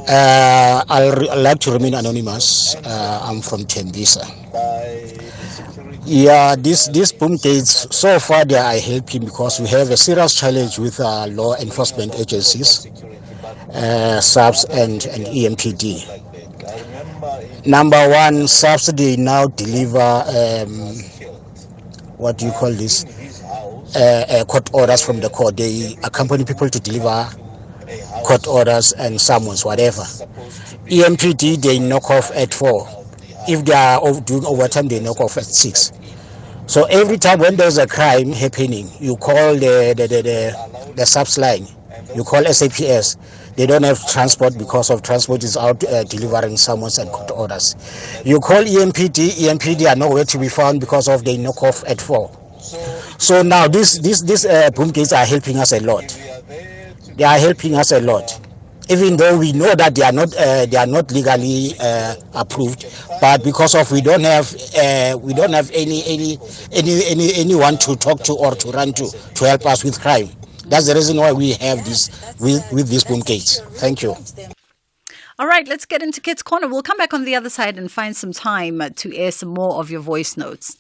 I'd like to remain anonymous. I'm from Tembisa. Yeah, these boom gates, so far they are helping because we have a serious challenge with law enforcement agencies, SAPS and EMPD. Number one, SAPS, they now deliver, court orders from the court. They accompany people to deliver court orders and summons, whatever. EMPD, they knock off at 4. If they are doing overtime, they knock off at 6. So every time when there's a crime happening, you call the SAPS line, you call SAPS. They don't have transport because of transport is out delivering summons and court orders. You call EMPD are nowhere to be found because of they knock off at 4. So now these boom gates are helping us a lot. They are helping us a lot. Even though we know that they are not legally approved, but because of we don't have anyone to talk to or to run to help us with crime. That's the reason why we have this with these boom gates. Thank you. All right, let's get into Kids Corner. We'll come back on the other side and find some time to air some more of your voice notes.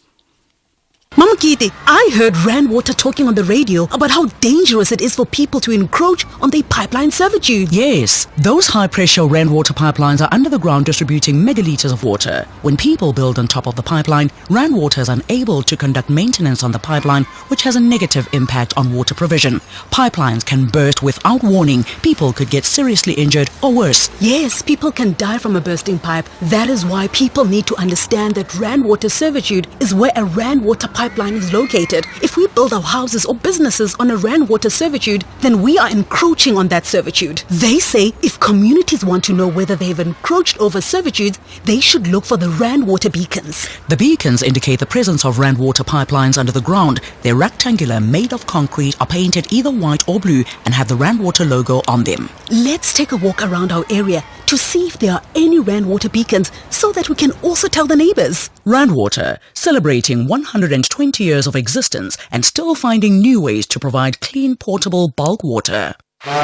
Mama Kiti, I heard Rand Water talking on the radio about how dangerous it is for people to encroach on their pipeline servitude. Yes, those high-pressure Rand Water pipelines are under the ground distributing megaliters of water. When people build on top of the pipeline, Rand Water is unable to conduct maintenance on the pipeline, which has a negative impact on water provision. Pipelines can burst without warning. People could get seriously injured or worse. Yes, people can die from a bursting pipe. That is why people need to understand that Rand Water servitude is where a Rand Water pipeline pipeline is located. If we build our houses or businesses on a Rand water servitude, then we are encroaching on that servitude. They say if communities want to know whether they've encroached over servitudes, they should look for the Rand water beacons. The beacons indicate the presence of Rand water pipelines under the ground. They're rectangular, made of concrete, are painted either white or blue, and have the Rand water logo on them. Let's take a walk around our area to see if there are any Rand water beacons so that we can also tell the neighbors. Rand Water, celebrating 120 years of existence and still finding new ways to provide clean, portable bulk water.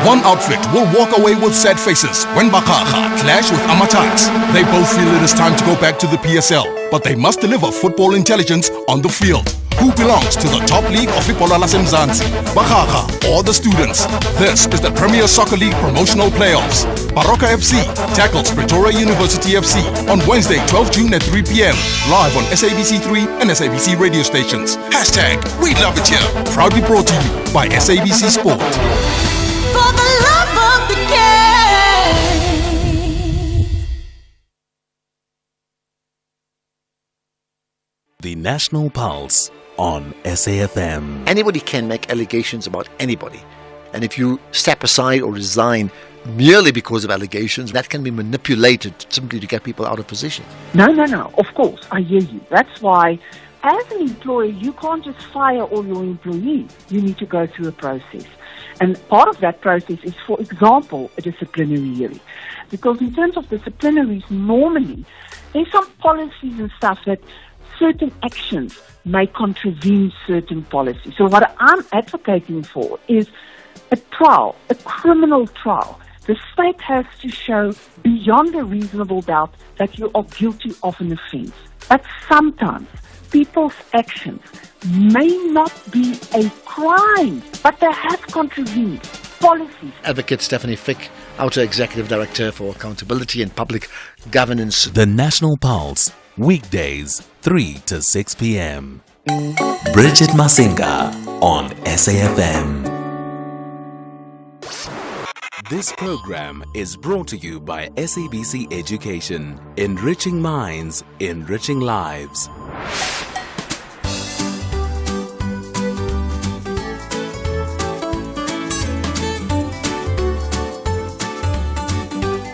One outfit will walk away with sad faces when Bakaga clash with Amatats. They both feel it is time to go back to the PSL, but they must deliver football intelligence on the field. Who belongs to the top league of Football Lasemzansi, Bakaga or the students? This is the Premier Soccer League promotional playoffs. Baroka FC tackles Pretoria University FC on Wednesday, 12 June at 3 p.m. live on SABC3 and SABC radio stations. Hashtag We Love It Here. Proudly brought to you by SABC Sport. For the love of the game. The National Pulse on SAFM. Anybody can make allegations about anybody. And if you step aside or resign merely because of allegations, that can be manipulated simply to get people out of position. No. Of course, I hear you. That's why, as an employer, you can't just fire all your employees. You need to go through a process. And part of that process is, for example, a disciplinary hearing. Because in terms of disciplinaries, normally, there's some policies and stuff that certain actions may contravene certain policies. So what I'm advocating for is a trial, a criminal trial. The state has to show beyond a reasonable doubt that you are guilty of an offence. But sometimes people's actions may not be a crime, but they have contravened policies. Advocate Stephanie Fick, Outer Executive Director for Accountability and Public Governance. The National Pulse, weekdays, 3 to 6 p.m. Bridget Masinga on SAFM. This program is brought to you by SABC Education, enriching minds, enriching lives.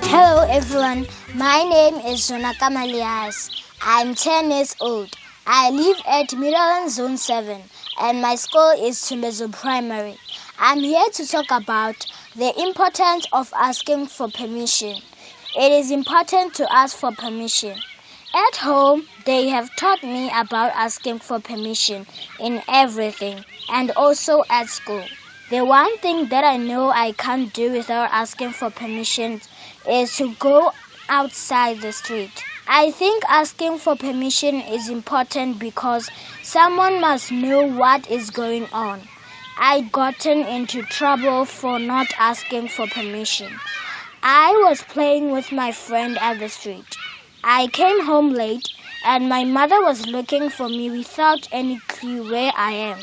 Hello everyone, my name is Zonaka Malias. I'm 10 years old. I live at Middleland Zone 7 and my school is Tumbezo Primary. I'm here to talk about the importance of asking for permission. It is important to ask for permission. At home, they have taught me about asking for permission in everything and also at school. The one thing that I know I can't do without asking for permission is to go outside the street. I think asking for permission is important because someone must know what is going on. I'd gotten into trouble for not asking for permission. I was playing with my friend at the street. I came home late and my mother was looking for me without any clue where I am.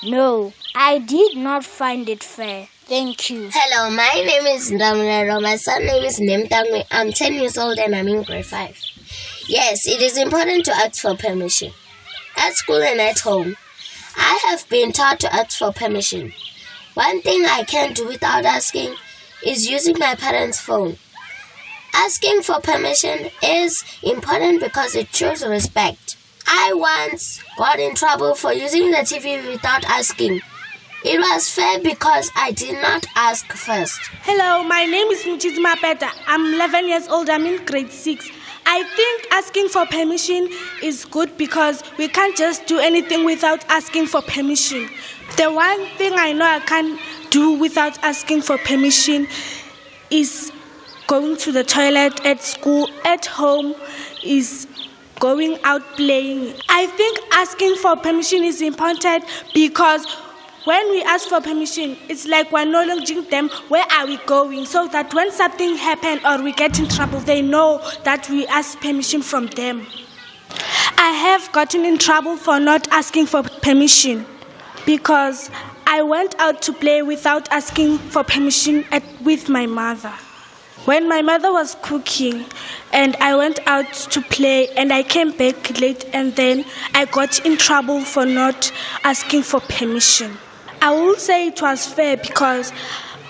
No, I did not find it fair. Thank you. Hello, my name is Ndamulero. My son name is Nemtangwe. I'm 10 years old and I'm in grade 5. Yes, it is important to ask for permission. At school and at home, I have been taught to ask for permission. One thing I can't do without asking is using my parents' phone. Asking for permission is important because it shows respect. I once got in trouble for using the TV without asking. It was fair because I did not ask first. Hello, my name is Muchizma Peta. I'm 11 years old. I'm in grade 6. I think asking for permission is good because we can't just do anything without asking for permission. The one thing I know I can't do without asking for permission is going to the toilet at school, at home, is going out playing. I think asking for permission is important because when we ask for permission, it's like we're acknowledging them, where are we going, so that when something happens or we get in trouble, they know that we ask permission from them. I have gotten in trouble for not asking for permission because I went out to play without asking for permission with my mother. when my mother was cooking and I went out to play and I came back late and then I got in trouble for not asking for permission. I will say it was fair because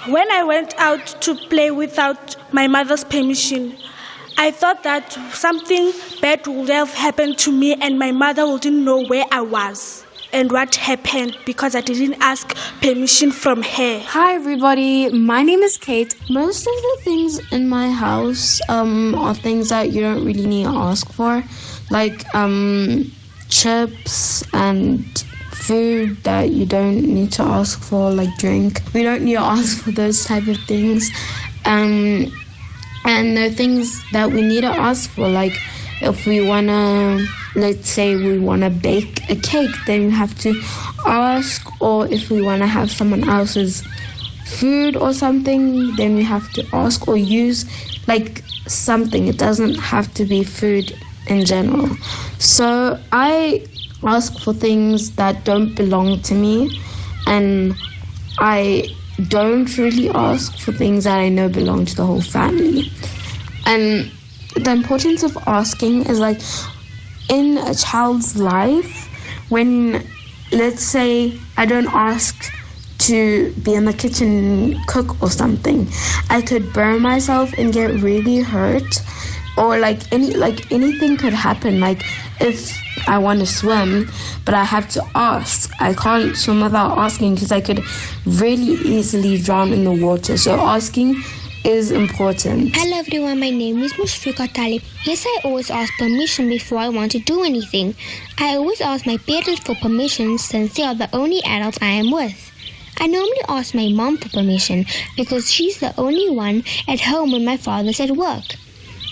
when I went out to play without my mother's permission, I thought that something bad would have happened to me and my mother wouldn't know where I was and what happened because I didn't ask permission from her. Hi everybody, my name is Kate. Most of the things in my house are things that you don't really need to ask for, like chips and food that you don't need to ask for, like drink. We don't need to ask for those type of things. And there are things that we need to ask for, like if we want to, let's say we want to bake a cake, then we have to ask, or if we want to have someone else's food or something, then we have to ask or use like something. It doesn't have to be food in general. So I ask for things that don't belong to me, and I don't really ask for things that I know belong to the whole family. And the importance of asking is like in a child's life, when let's say I don't ask to be in the kitchen and cook or something, I could burn myself and get really hurt, or like anything could happen. Like if I want to swim but I have to ask, I can't swim without asking because I could really easily drown in the water. So asking is important. Hello everyone, my name is Mushfiqa Talib. Yes, I always ask permission before I want to do anything. I always ask my parents for permission since they are the only adults I am with. I normally ask my mom for permission because she's the only one at home when my father's at work.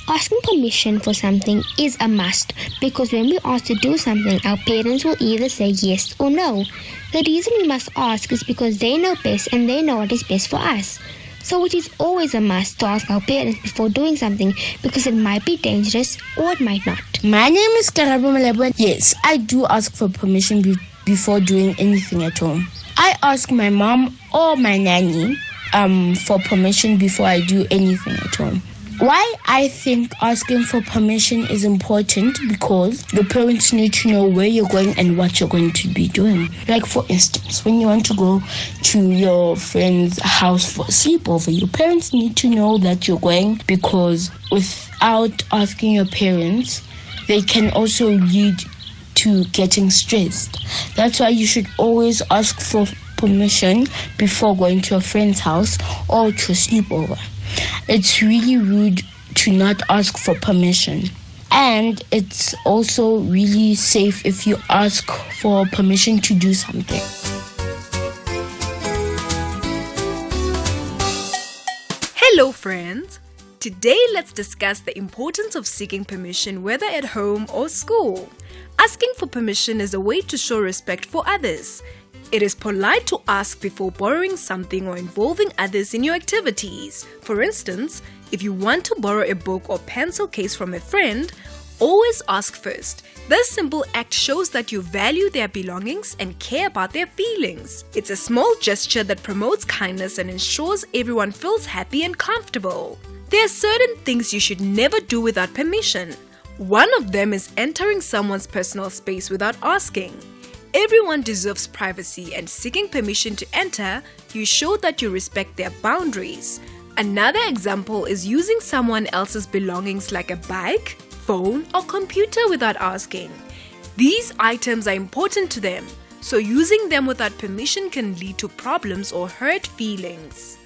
Asking permission for something is a must because when we ask to do something, our parents will either say yes or no. The reason we must ask is because they know best and they know what is best for us. So it is always a must to ask our parents before doing something because it might be dangerous or it might not. My name is Karabo Malebo. Yes, I do ask for permission before doing anything at home. I ask my mom or my nanny for permission before I do anything at home. Why I think asking for permission is important because the parents need to know where you're going and what you're going to be doing. Like for instance, when you want to go to your friend's house for a sleepover, your parents need to know that you're going, because without asking your parents, they can also lead to getting stressed. That's why you should always ask for permission before going to a friend's house or to a sleepover. It's really rude to not ask for permission. And it's also really safe if you ask for permission to do something. Hello friends! Today let's discuss the importance of seeking permission whether at home or school. Asking for permission is a way to show respect for others. It is polite to ask before borrowing something or involving others in your activities. For instance, if you want to borrow a book or pencil case from a friend, always ask first. This simple act shows that you value their belongings and care about their feelings. It's a small gesture that promotes kindness and ensures everyone feels happy and comfortable. There are certain things you should never do without permission. One of them is entering someone's personal space without asking. Everyone deserves privacy, and seeking permission to enter, you show that you respect their boundaries. Another example is using someone else's belongings like a bike, phone, or computer without asking. These items are important to them, so using them without permission can lead to problems or hurt feelings.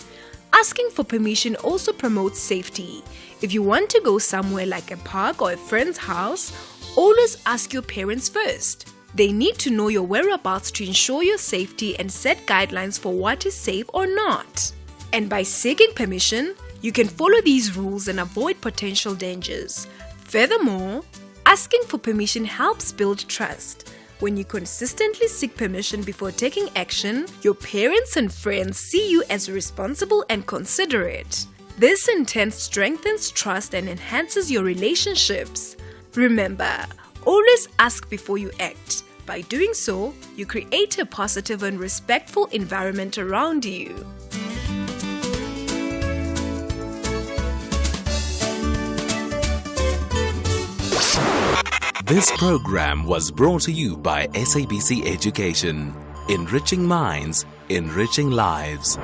Asking for permission also promotes safety. If you want to go somewhere like a park or a friend's house, always ask your parents first. They need to know your whereabouts to ensure your safety and set guidelines for what is safe or not. And by seeking permission, you can follow these rules and avoid potential dangers. Furthermore, asking for permission helps build trust. When you consistently seek permission before taking action, your parents and friends see you as responsible and considerate. This in turn strengthens trust and enhances your relationships. Remember, always ask before you act. By doing so, you create a positive and respectful environment around you. This program was brought to you by SABC Education. Enriching minds, enriching lives.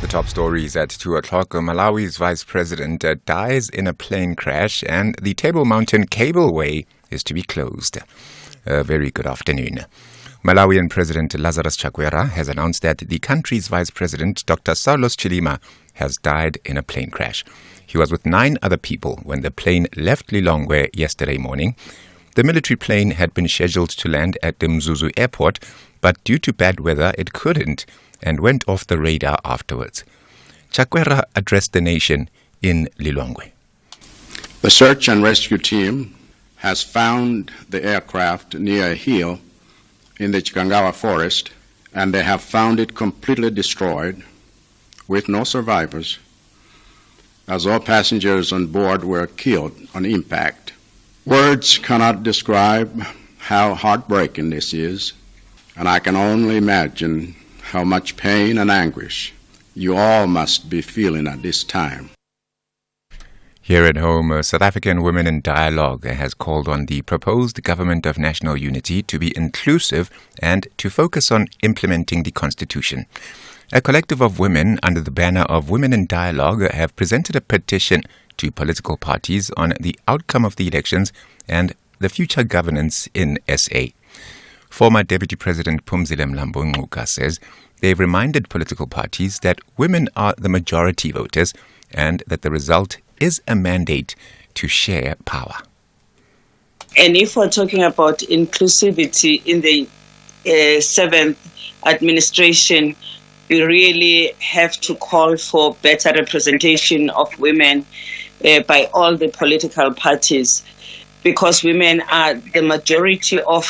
Top stories at 2 o'clock. Malawi's vice president dies in a plane crash, and the Table Mountain Cableway is to be closed. A very good afternoon. Malawian President Lazarus Chakwera has announced that the country's vice president, Dr. Saulos Chilima, has died in a plane crash. He was with 9 other people when the plane left Lilongwe yesterday morning. The military plane had been scheduled to land at the Mzuzu airport, but due to bad weather, it couldn't and went off the radar afterwards. Chakwera addressed the nation in Lilongwe. The search and rescue team has found the aircraft near a hill in the Chikangawa forest, and they have found it completely destroyed with no survivors, as all passengers on board were killed on impact. Words cannot describe how heartbreaking this is, and I can only imagine how much pain and anguish you all must be feeling at this time. Here at home, South African Women in Dialogue has called on the proposed Government of National Unity to be inclusive and to focus on implementing the Constitution. A collective of women under the banner of Women in Dialogue have presented a petition to political parties on the outcome of the elections and the future governance in SA. Former Deputy President Phumzile Mlambo Ngcuka says they've reminded political parties that women are the majority voters and that the result is a mandate to share power. And if we're talking about inclusivity in the 7th administration, we really have to call for better representation of women by all the political parties, because women are the majority of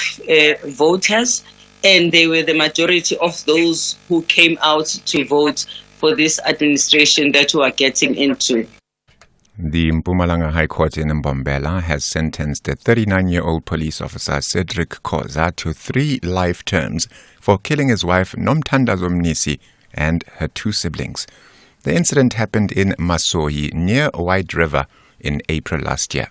voters, and they were the majority of those who came out to vote for this administration that we are getting into. The Mpumalanga High Court in Mbombela has sentenced a 39-year-old police officer, Cedric Khoza, to 3 life terms for killing his wife, Nomthandazo Mnisi, and her 2 siblings. The incident happened in Masoyi, near White River, in April last year.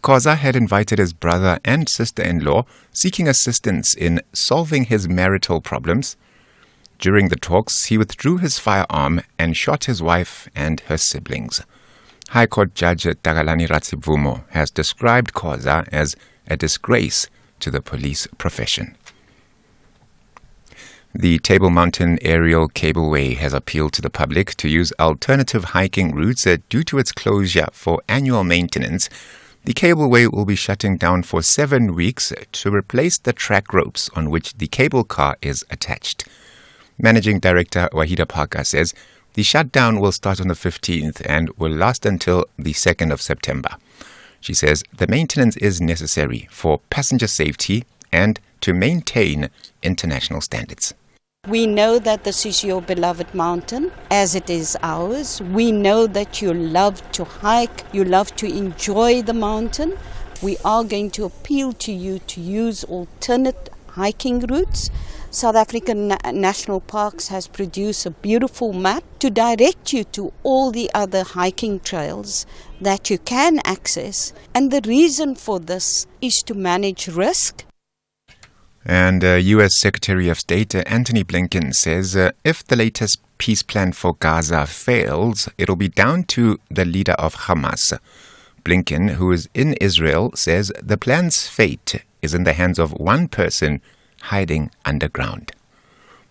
Khoza had invited his brother and sister-in-law seeking assistance in solving his marital problems. During the talks, he withdrew his firearm and shot his wife and her siblings. High Court Judge Tagalani Ratsivumo has described Khoza as a disgrace to the police profession. The Table Mountain Aerial Cableway has appealed to the public to use alternative hiking routes due to its closure for annual maintenance. The cableway will be shutting down for 7 weeks to replace the track ropes on which the cable car is attached. Managing Director Wahida Parker says the shutdown will start on the 15th and will last until the 2nd of September. She says the maintenance is necessary for passenger safety and to maintain international standards. We know that this is your beloved mountain, as it is ours. We know that you love to hike, you love to enjoy the mountain. We are going to appeal to you to use alternate hiking routes. South African National Parks has produced a beautiful map to direct you to all the other hiking trails that you can access. And the reason for this is to manage risk. And U.S. Secretary of State Antony Blinken says if the latest peace plan for Gaza fails, it'll be down to the leader of Hamas. Blinken, who is in Israel, says the plan's fate is in the hands of one person hiding underground.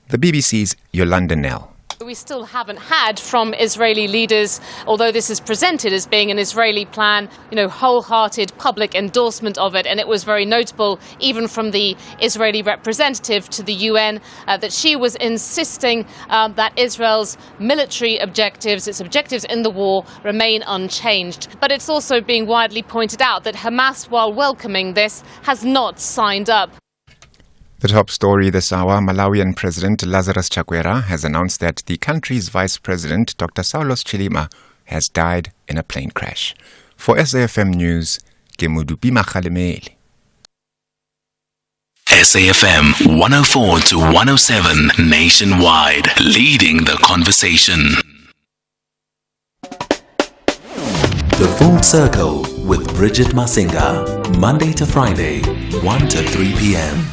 The BBC's Yolanda Nell. We still haven't had from Israeli leaders, although this is presented as being an Israeli plan, wholehearted public endorsement of it. And it was very notable, even from the Israeli representative to the UN, that she was insisting that Israel's military objectives, its objectives in the war, remain unchanged. But it's also being widely pointed out that Hamas, while welcoming this, has not signed up. The top story this hour, Malawian President Lazarus Chakwera has announced that the country's Vice President, Dr. Saulos Chilima, has died in a plane crash. For SAFM News, Gemudupi Makhalemeli. SAFM 104 to 107 nationwide, leading the conversation. The Full Circle with Bridget Masinga, Monday to Friday, 1 to 3 p.m.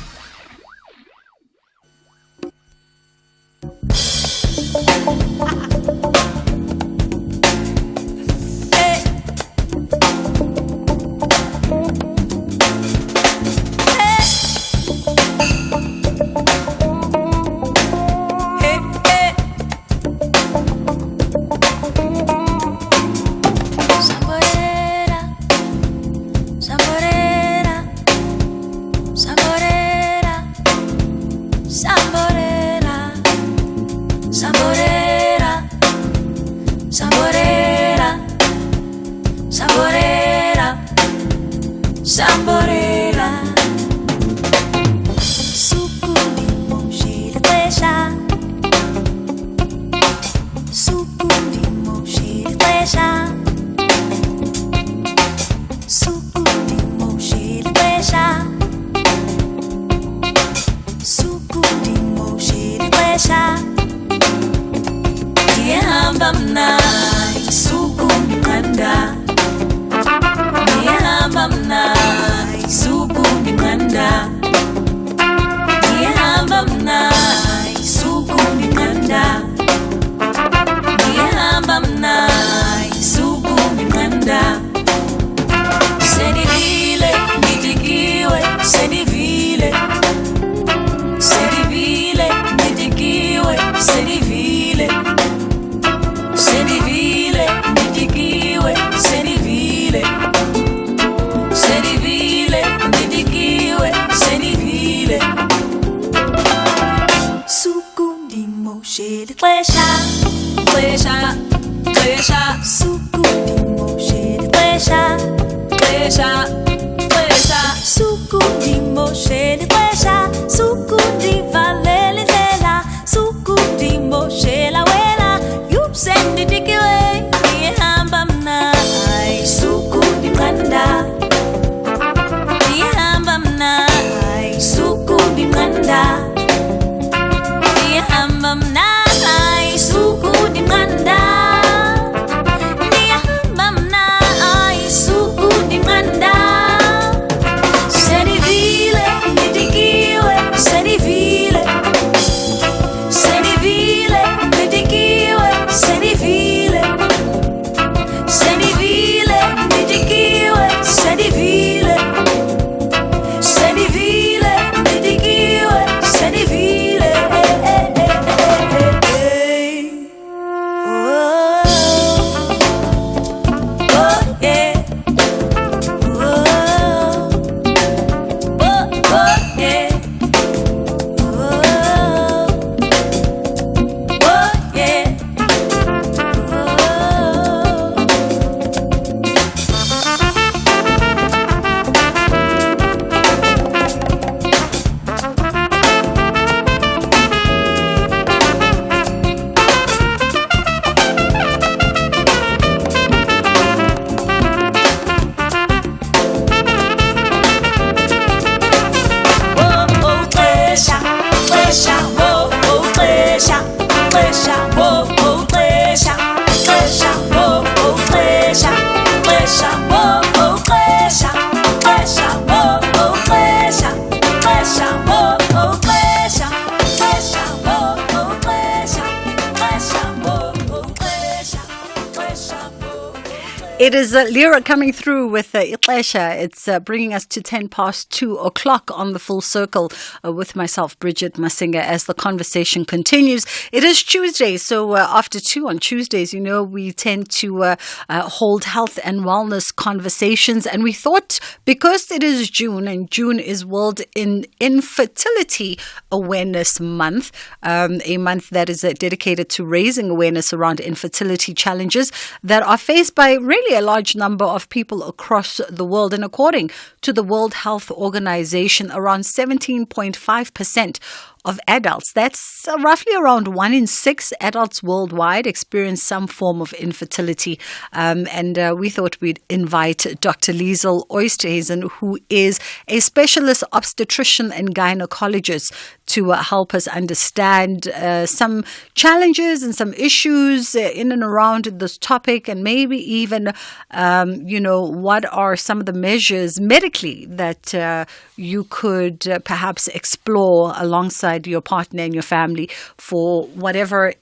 It is Lyra coming through with Ixesha. It's bringing us to 2:10 on the Full Circle with myself, Bridget Masinga, as the conversation continues. It is Tuesday, so after 2 on Tuesdays, you know, we tend to hold health and wellness conversations. And we thought, because it is June, and June is World Infertility Awareness Month, a month that is dedicated to raising awareness around infertility challenges that are faced by really a large number of people across the world. And according to the World Health Organization, around 17.5% of adults. That's roughly around 1 in 6 adults worldwide experience some form of infertility. And we thought we'd invite Dr. Liesel Oysterhuizen, who is a specialist obstetrician and gynecologist, to help us understand some challenges and some issues in and around this topic, and maybe even, what are some of the measures medically that you could perhaps explore alongside your partner and your family for whatever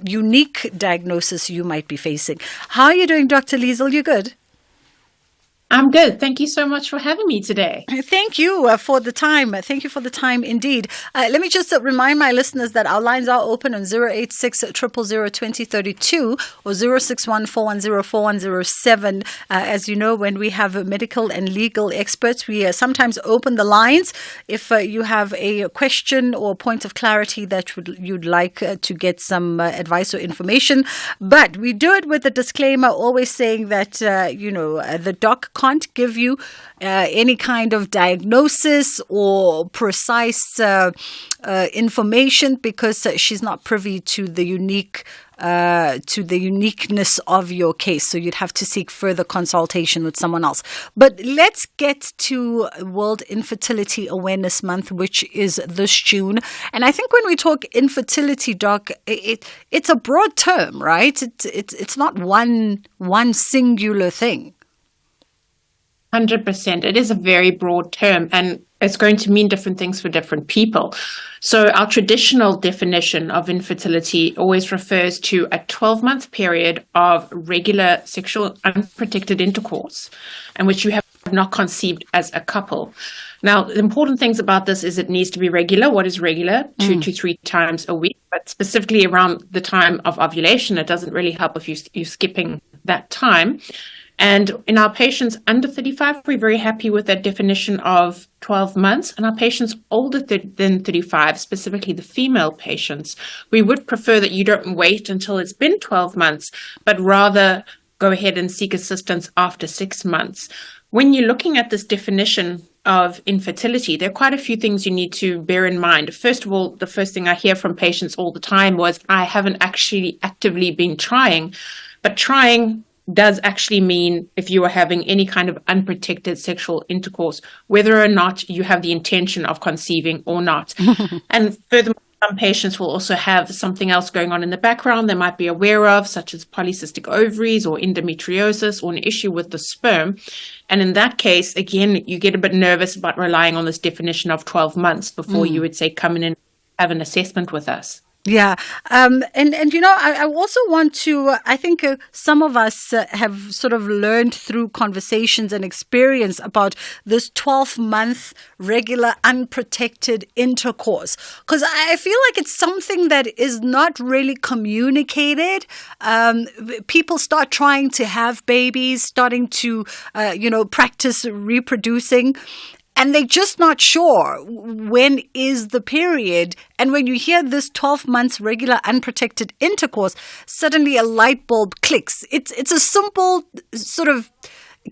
unique diagnosis you might be facing. How are you doing, Dr. Liesel? You good? I'm good. Thank you so much for having me today. Thank you for the time. Thank you for the time indeed. Let me just remind my listeners that our lines are open on 086 000 2032 or 061 410 4107. As you know, when we have medical and legal experts, we sometimes open the lines if you have a question or point of clarity that you'd like to get some advice or information. But we do it with a disclaimer, always saying that, the doc can't give you any kind of diagnosis or precise information because she's not privy to the uniqueness of your case. So you'd have to seek further consultation with someone else. But let's get to World Infertility Awareness Month, which is this June. And I think when we talk infertility, Doc, it's a broad term, right? It's not one singular thing. 100%. It is a very broad term, and it's going to mean different things for different people. So our traditional definition of infertility always refers to a 12-month period of regular sexual unprotected intercourse in which you have not conceived as a couple. Now, the important things about this is it needs to be regular. What is regular? 2 to 3 times a week, but specifically around the time of ovulation. It doesn't really help if you're skipping that time. And in our patients under 35, we're very happy with that definition of 12 months. And our patients older than 35, specifically the female patients, we would prefer that you don't wait until it's been 12 months, but rather go ahead and seek assistance after 6 months. When you're looking at this definition of infertility, there are quite a few things you need to bear in mind. First of all, the first thing I hear from patients all the time was, I haven't actually actively been trying, but trying does actually mean if you are having any kind of unprotected sexual intercourse, whether or not you have the intention of conceiving or not. And furthermore, some patients will also have something else going on in the background they might be aware of, such as polycystic ovaries or endometriosis or an issue with the sperm. And in that case, again, you get a bit nervous about relying on this definition of 12 months before you would say, come in and have an assessment with us. Yeah. I also want to, I think some of us have sort of learned through conversations and experience about this 12-month regular unprotected intercourse. Because I feel like it's something that is not really communicated. People start trying to have babies, starting to, practice reproducing. And they're just not sure when is the period. And when you hear this 12 months regular unprotected intercourse, suddenly a light bulb clicks. It's a simple sort of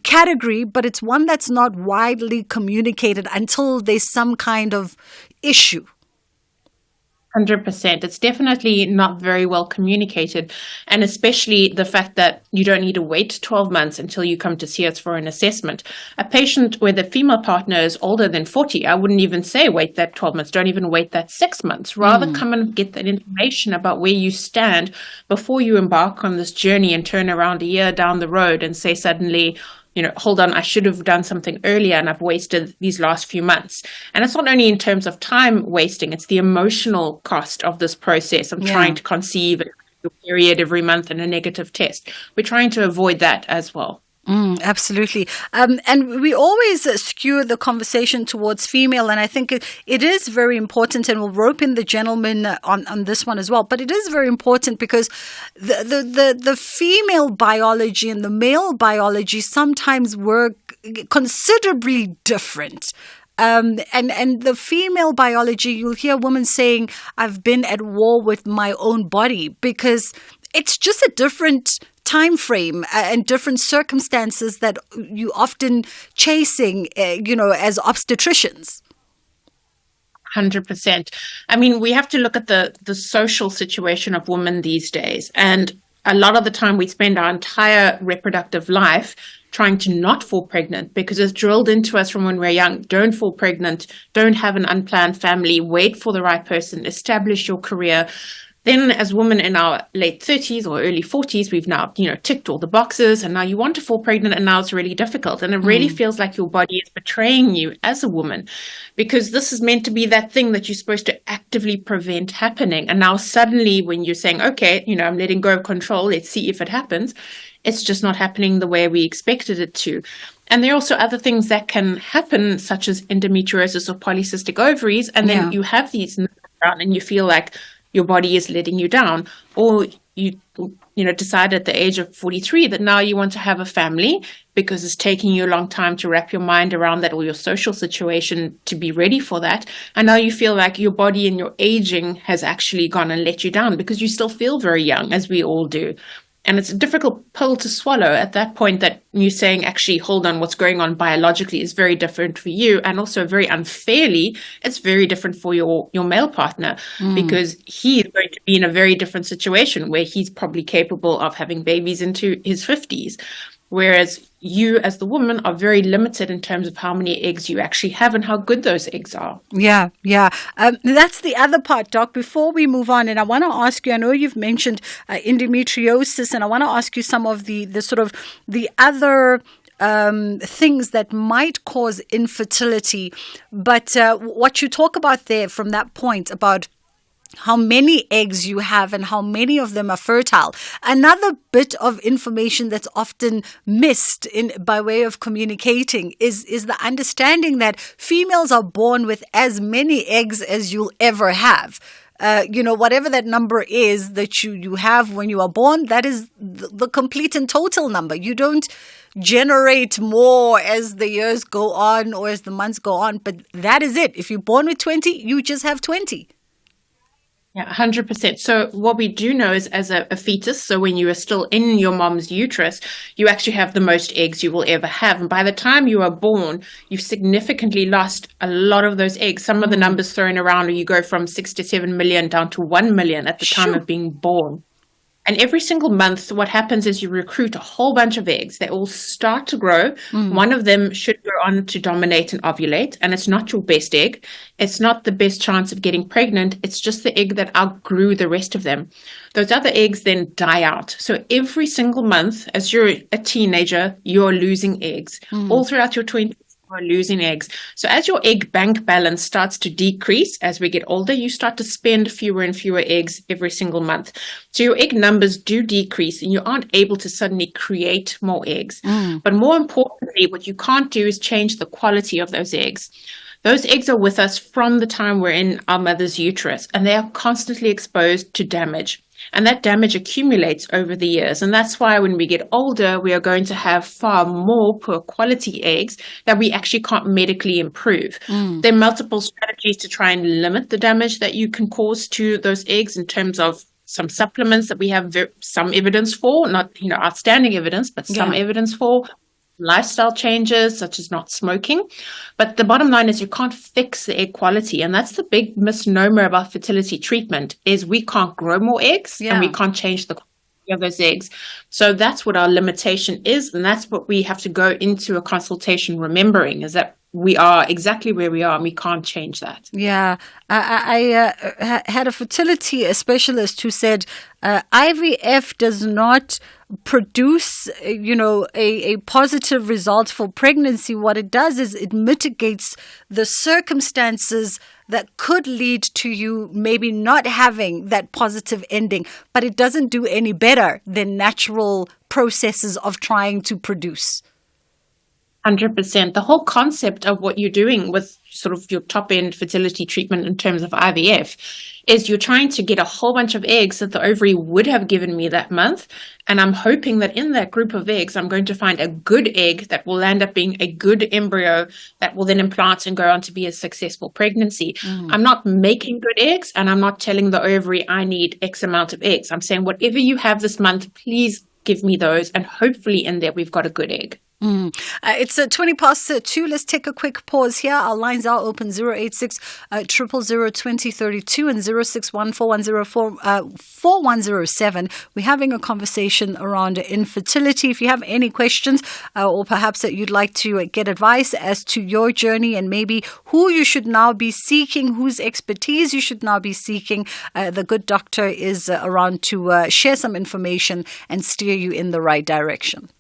category, but it's one that's not widely communicated until there's some kind of issue. 100%. It's definitely not very well communicated, and especially the fact that you don't need to wait 12 months until you come to see us for an assessment. A patient where the female partner is older than 40, I wouldn't even say wait that 12 months. Don't even wait that 6 months. Rather come and get that information about where you stand before you embark on this journey and turn around a year down the road and say suddenly, hold on, I should have done something earlier and I've wasted these last few months. And it's not only in terms of time wasting, it's the emotional cost of this process of trying to conceive a period every month and a negative test. We're trying to avoid that as well. Absolutely. And we always skew the conversation towards female, and I think it is very important, and we'll rope in the gentleman on this one as well, but it is very important because the female biology and the male biology sometimes work considerably different. And the female biology, you'll hear women saying, I've been at war with my own body, because it's just a different time frame and different circumstances that you often chasing, as obstetricians. 100%. I mean, we have to look at the social situation of women these days. And a lot of the time we spend our entire reproductive life trying to not fall pregnant because it's drilled into us from when we're young. Don't fall pregnant. Don't have an unplanned family. Wait for the right person. Establish your career. Then as women in our late 30s or early 40s, we've now, ticked all the boxes, and now you want to fall pregnant, and now it's really difficult. And it really feels like your body is betraying you as a woman, because this is meant to be that thing that you're supposed to actively prevent happening. And now suddenly when you're saying, okay, I'm letting go of control, let's see if it happens, it's just not happening the way we expected it to. And there are also other things that can happen, such as endometriosis or polycystic ovaries, and then you have these around and you feel like your body is letting you down, or you decide at the age of 43 that now you want to have a family because it's taking you a long time to wrap your mind around that, or your social situation to be ready for that. And now you feel like your body and your aging has actually gone and let you down because you still feel very young, as we all do. And it's a difficult pill to swallow at that point, that you're saying, actually, hold on, what's going on biologically is very different for you. And also very unfairly, it's very different for your male partner, because he is going to be in a very different situation where he's probably capable of having babies into his 50s. Whereas you as the woman are very limited in terms of how many eggs you actually have and how good those eggs are. Yeah. That's the other part, Doc. Before we move on, and I want to ask you, I know you've mentioned endometriosis, and I want to ask you some of the sort of the other things that might cause infertility. But what you talk about there from that point about how many eggs you have and how many of them are fertile. Another bit of information that's often missed by way of communicating is the understanding that females are born with as many eggs as you'll ever have. Whatever that number is that you have when you are born, that is the complete and total number. You don't generate more as the years go on or as the months go on, but that is it. If you're born with 20, you just have 20. Yeah, 100%. So what we do know is, as a fetus, so when you are still in your mom's uterus, you actually have the most eggs you will ever have. And by the time you are born, you've significantly lost a lot of those eggs. Some of the numbers thrown around, you go from 6 to 7 million down to 1 million at the time of being born. And every single month, what happens is you recruit a whole bunch of eggs. They all start to grow. One of them should go on to dominate and ovulate. And it's not your best egg. It's not the best chance of getting pregnant. It's just the egg that outgrew the rest of them. Those other eggs then die out. So every single month, as you're a teenager, you're losing eggs. All throughout your 20s. Are losing eggs. So as your egg bank balance starts to decrease as we get older, you start to spend fewer and fewer eggs every single month. So your egg numbers do decrease and you aren't able to suddenly create more eggs. But more importantly, what you can't do is change the quality of those eggs. Those eggs are with us from the time we're in our mother's uterus, and they are constantly exposed to damage. And that damage accumulates over the years. And that's why when we get older, we are going to have far more poor quality eggs that we actually can't medically improve. There are multiple strategies to try and limit the damage that you can cause to those eggs in terms of some supplements that we have some evidence for, not outstanding evidence, but some evidence for. Lifestyle changes such as not smoking. But the bottom line is you can't fix the egg quality. And that's the big misnomer about fertility treatment is we can't grow more eggs and we can't change the quality of those eggs. So that's what our limitation is. And that's what we have to go into a consultation remembering, is that we are exactly where we are and we can't change that. Yeah. I had a fertility specialist who said IVF does not produce, a positive result for pregnancy. What it does is it mitigates the circumstances that could lead to you maybe not having that positive ending, but it doesn't do any better than natural processes of trying to produce. 100%. The whole concept of what you're doing with sort of your top end fertility treatment in terms of IVF is you're trying to get a whole bunch of eggs that the ovary would have given me that month. And I'm hoping that in that group of eggs, I'm going to find a good egg that will end up being a good embryo that will then implant and go on to be a successful pregnancy. I'm not making good eggs, and I'm not telling the ovary I need X amount of eggs. I'm saying whatever you have this month, please give me those. And hopefully in there, we've got a good egg. It's 20 past 2. Let's take a quick pause here. Our lines are open 086 000 2032 and 061 4107. We're having a conversation around infertility. If you have any questions or perhaps that you'd like to get advice as to your journey and maybe who you should now be seeking, whose expertise you should now be seeking, the good doctor is around to share some information and steer you in the right direction.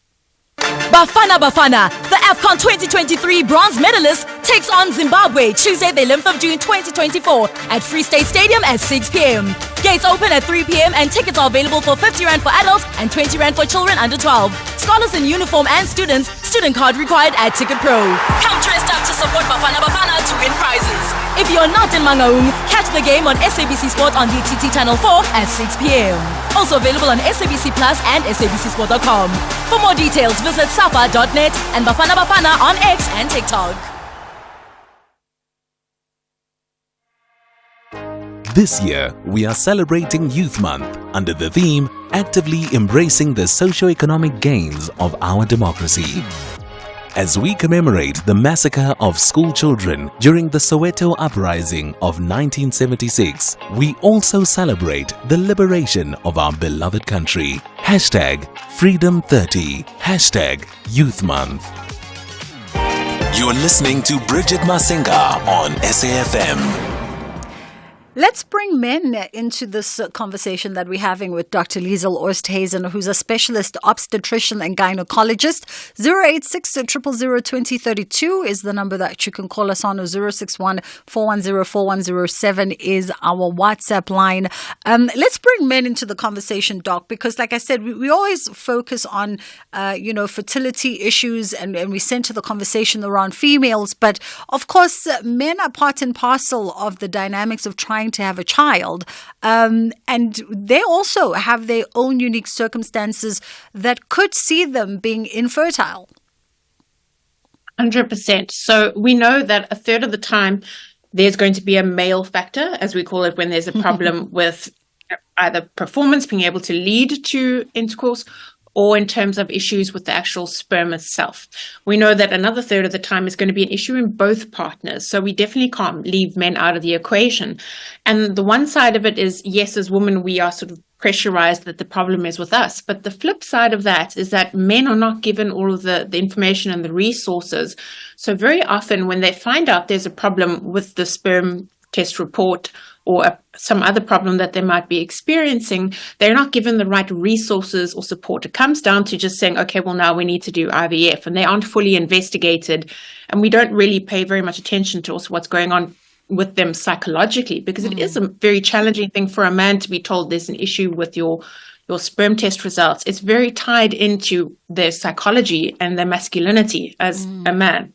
Bafana, the AFCON 2023 bronze medalist takes on Zimbabwe Tuesday, the 11th of June 2024 at Free State Stadium at 6 p.m. Gates open at 3 p.m. and tickets are available for 50 Rand for adults and 20 Rand for children under 12. Scholars in uniform and students, student card required at Ticket Pro. Come dressed up to support Bafana to win prizes. If you're not in Mangaung, catch the game on SABC Sport on DTT Channel 4 at 6 p.m. Also available on SABC Plus and SABCSport.com. For more details, visit safa.net and Bafana on X and TikTok. This year, we are celebrating Youth Month under the theme Actively Embracing the Socio-Economic Gains of Our Democracy. As we commemorate the massacre of school children during the Soweto Uprising of 1976, we also celebrate the liberation of our beloved country. #Freedom30, #Youth Month. You're listening to Bridget Masinga on SAFM. Let's bring men into this conversation that we're having with Dr. Liesel Oosthuizen, who's a specialist obstetrician and gynecologist. 086 000 2032 is the number that you can call us on, or 061 410 4107 is our WhatsApp line. Let's bring men into the conversation, Doc, because like I said, we always focus on, fertility issues and we center the conversation around females. But of course, men are part and parcel of the dynamics of trying to have a child, and they also have their own unique circumstances that could see them being infertile. 100%. So we know that a third of the time there's going to be a male factor, as we call it, when there's a problem with either performance, being able to lead to intercourse, or in terms of issues with the actual sperm itself. We know that another third of the time is going to be an issue in both partners. So we definitely can't leave men out of the equation. And the one side of it is, yes, as women, we are sort of pressurized that the problem is with us. But the flip side of that is that men are not given all of the information and the resources. So very often when they find out there's a problem with the sperm test report or some other problem that they might be experiencing, they're not given the right resources or support. It comes down to just saying, okay, well, now we need to do IVF, and they aren't fully investigated. And we don't really pay very much attention to also what's going on with them psychologically, because it is a very challenging thing for a man to be told there's an issue with your sperm test results. It's very tied into their psychology and their masculinity as a man.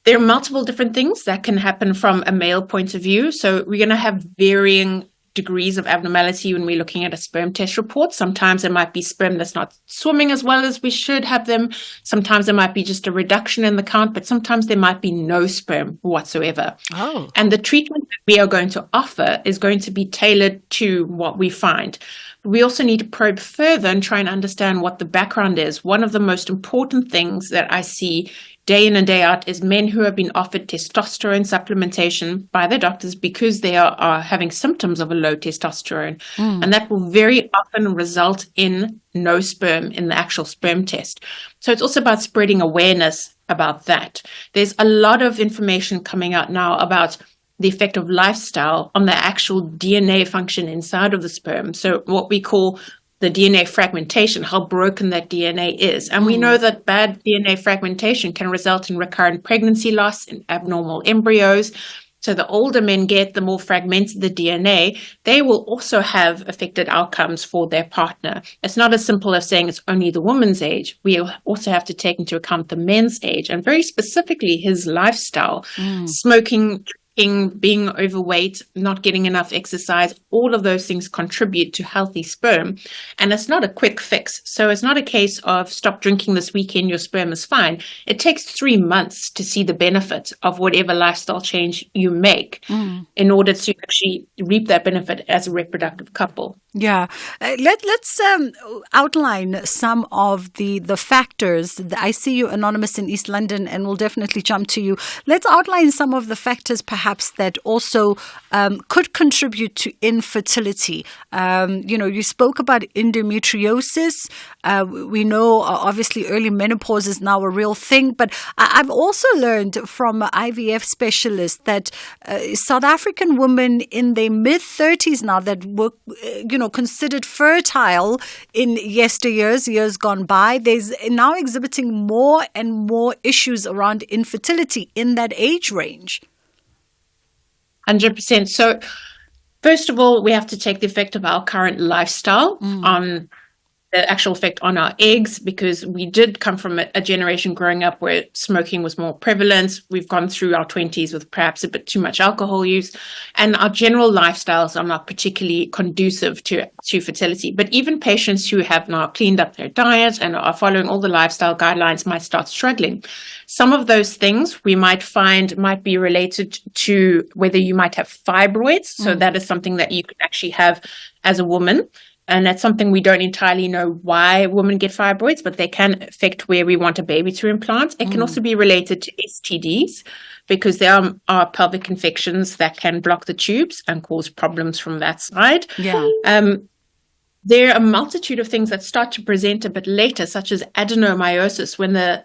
There are multiple different things that can happen from a male point of view. So we're going to have varying degrees of abnormality when we're looking at a sperm test report. Sometimes there might be sperm that's not swimming as well as we should have them. Sometimes there might be just a reduction in the count, but sometimes there might be no sperm whatsoever. Oh. And the treatment that we are going to offer is going to be tailored to what we find. We also need to probe further and try and understand what the background is. One of the most important things that I see day in and day out is men who have been offered testosterone supplementation by their doctors because they are having symptoms of a low testosterone. And that will very often result in no sperm in the actual sperm test. So it's also about spreading awareness about that. There's a lot of information coming out now about the effect of lifestyle on the actual DNA function inside of the sperm. So what we call the DNA fragmentation, how broken that DNA is. And we know that bad DNA fragmentation can result in recurrent pregnancy loss and abnormal embryos. So the older men get, the more fragmented the DNA, they will also have affected outcomes for their partner. It's not as simple as saying it's only the woman's age. We also have to take into account the men's age and very specifically his lifestyle, smoking, being overweight, not getting enough exercise, all of those things contribute to healthy sperm. And it's not a quick fix. So it's not a case of stop drinking this weekend, your sperm is fine. It takes 3 months to see the benefit of whatever lifestyle change you make in order to actually reap that benefit as a reproductive couple. Yeah. Let's outline some of the factors. I see you anonymous in East London, and we'll definitely jump to you. Let's outline some of the factors perhaps that also could contribute to infertility. You spoke about endometriosis. We know obviously early menopause is now a real thing, but I've also learned from IVF specialists that South African women in their mid-30s now that were considered fertile in yesteryears, years gone by, there's now exhibiting more and more issues around infertility in that age range. 100%. So, first of all, we have to take the effect of our current lifestyle on the actual effect on our eggs, because we did come from a generation growing up where smoking was more prevalent. We've gone through our 20s with perhaps a bit too much alcohol use, and our general lifestyles are not particularly conducive to fertility. But even patients who have now cleaned up their diet and are following all the lifestyle guidelines might start struggling. Some of those things we might find might be related to whether you might have fibroids. So that is something that you could actually have as a woman. And that's something we don't entirely know why women get fibroids, but they can affect where we want a baby to implant. It can also be related to STDs, because there are pelvic infections that can block the tubes and cause problems from that side. Yeah. There are a multitude of things that start to present a bit later, such as adenomyosis, when the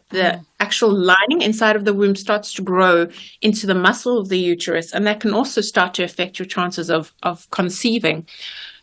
actual lining inside of the womb starts to grow into the muscle of the uterus, and that can also start to affect your chances of conceiving.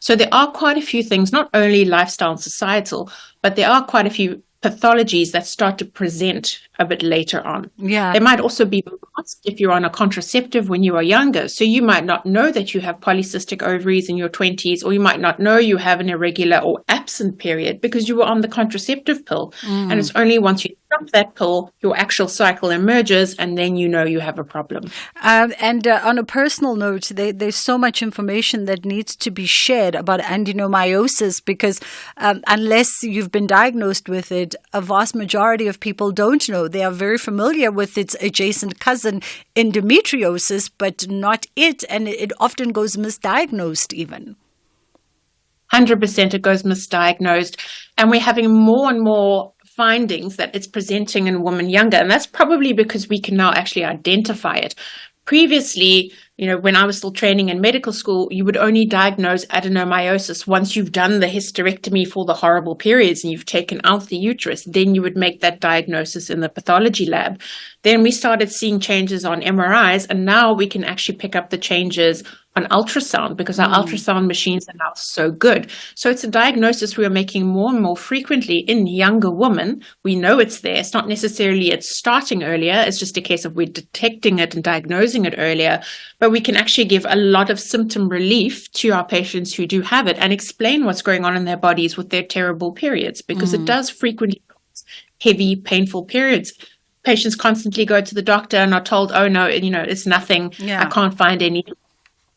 So there are quite a few things, not only lifestyle and societal, but there are quite a few pathologies that start to present a bit later on. Yeah. They might also be masked if you're on a contraceptive when you are younger. So you might not know that you have polycystic ovaries in your 20s, or you might not know you have an irregular or absent period because you were on the contraceptive pill. And it's only once you stop that pill, your actual cycle emerges, and then you know you have a problem. And on a personal note, there's so much information that needs to be shared about adenomyosis, because unless you've been diagnosed with it, a vast majority of people don't know. They are very familiar with its adjacent cousin, endometriosis, but not it. And it often goes misdiagnosed even. 100% it goes misdiagnosed. And we're having more and more findings that it's presenting in women younger. And that's probably because we can now actually identify it. Previously, when I was still training in medical school, you would only diagnose adenomyosis once you've done the hysterectomy for the horrible periods and you've taken out the uterus. Then you would make that diagnosis in the pathology lab. Then we started seeing changes on MRIs, and now we can actually pick up the changes on ultrasound because our ultrasound machines are now so good. So it's a diagnosis we are making more and more frequently in younger women. We know it's there. It's not necessarily it's starting earlier. It's just a case of we're detecting it and diagnosing it earlier. But we can actually give a lot of symptom relief to our patients who do have it and explain what's going on in their bodies with their terrible periods, because it does frequently cause heavy, painful periods. Patients constantly go to the doctor and are told, oh, no, it's nothing. Yeah. I can't find any.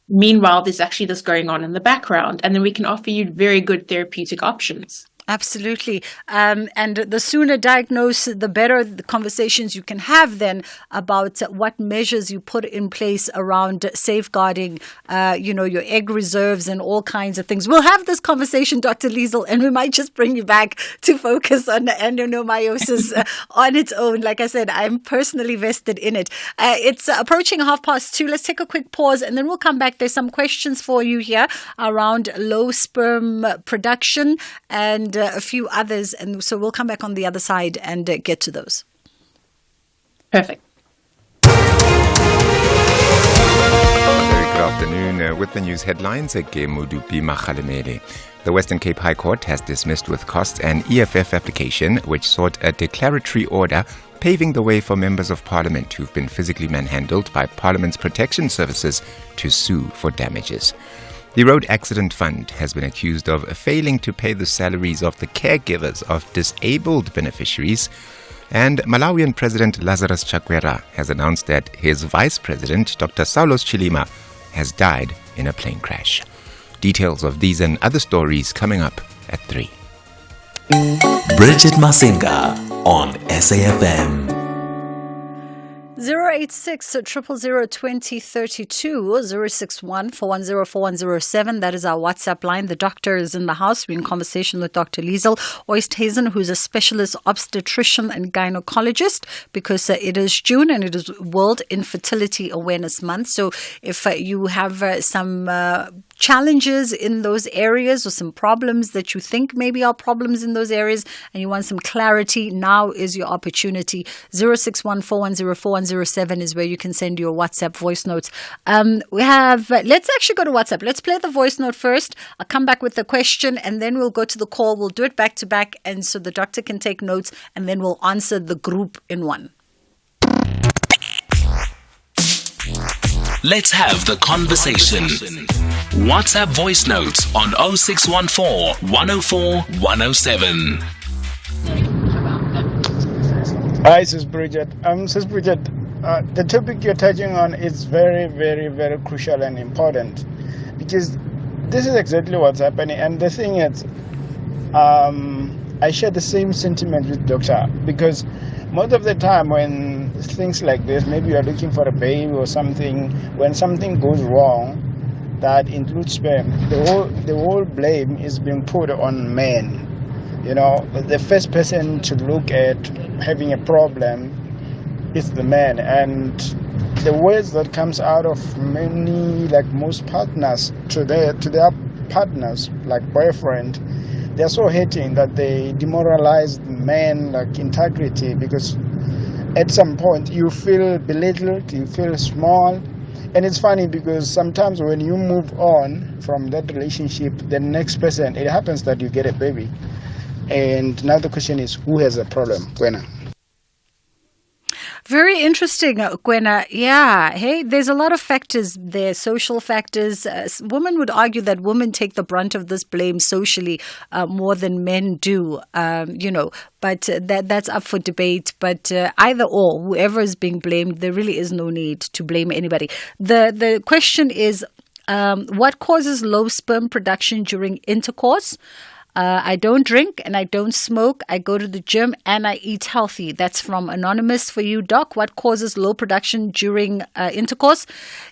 Meanwhile, there's actually this going on in the background, and then we can offer you very good therapeutic options. Absolutely. And the sooner diagnosed, the better the conversations you can have then about what measures you put in place around safeguarding, your egg reserves and all kinds of things. We'll have this conversation, Dr. Liesel, and we might just bring you back to focus on adenomyosis on its own. Like I said, I'm personally vested in it. It's approaching 2:30. Let's take a quick pause and then we'll come back. There's some questions for you here around low sperm production and a few others, and so we'll come back on the other side and get to those. Perfect. Very good afternoon. With the news headlines, the Western Cape High Court has dismissed with costs an EFF application which sought a declaratory order paving the way for members of Parliament who've been physically manhandled by Parliament's protection services to sue for damages. The Road Accident Fund has been accused of failing to pay the salaries of the caregivers of disabled beneficiaries, and Malawian President Lazarus Chakwera has announced that his Vice President, Dr. Saulos Chilima, has died in a plane crash. Details of these and other stories coming up at 3. Bridget Masinga on SAFM. 086 000 2032 061 410 4107. That is our WhatsApp line. The doctor is in the house. We're in conversation with Dr. Liesel Oosthuizen, who's a specialist obstetrician and gynecologist, because it is June and it is World Infertility Awareness Month. So if you have some challenges in those areas or some problems that you think maybe are problems in those areas and you want some clarity, now is your opportunity. 061 410 4107 is where you can send your WhatsApp voice notes. Let's actually go to WhatsApp. Let's play the voice note first. I'll come back with the question and then we'll go to the call. We'll do it back to back, and so the doctor can take notes and then we'll answer the group in one. Let's have the conversation. WhatsApp voice notes on 0614 104 107. Hi, Sis Bridget. Sis Bridget, the topic you're touching on is very, very, very crucial and important, because this is exactly what's happening. And the thing is, I share the same sentiment with Doctor, because most of the time when things like this, maybe you're looking for a baby or something, when something goes wrong that includes sperm, the whole blame is being put on men. You know, the first person to look at having a problem is the man, and the words that comes out of many, like most partners to their partners, like boyfriend, they're so hating that they demoralize men like integrity, because at some point you feel belittled, you feel small. And it's funny because sometimes when you move on from that relationship, the next person, it happens that you get a baby. And now the question is, who has a problem? Gwena. Very interesting, Gwena. Yeah. Hey, there's a lot of factors there, social factors. Women would argue that women take the brunt of this blame socially more than men do, but that's up for debate. But either or, whoever is being blamed, there really is no need to blame anybody. The question is, what causes low sperm production during intercourse? I don't drink and I don't smoke. I go to the gym and I eat healthy. That's from Anonymous for you, Doc. What causes low production during intercourse?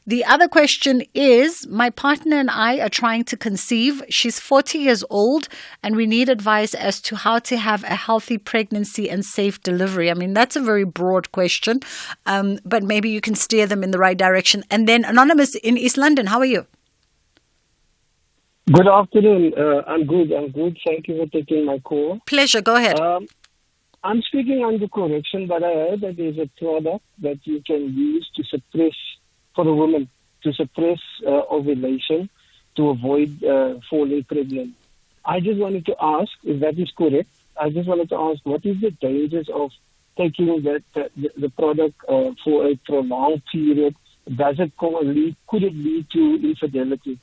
The other question is, my partner and I are trying to conceive. She's 40 years old and we need advice as to how to have a healthy pregnancy and safe delivery. I mean, that's a very broad question, but maybe you can steer them in the right direction. And then Anonymous in East London, how are you? Good afternoon. I'm good. Thank you for taking my call. Pleasure. Go ahead. I'm speaking under correction, but I heard that there's a product that you can use to suppress, for a woman, to suppress ovulation to avoid falling pregnant. I just wanted to ask if that is correct. I just wanted to ask, what is the dangers of taking the product for a prolonged period? Could it lead to infidelity?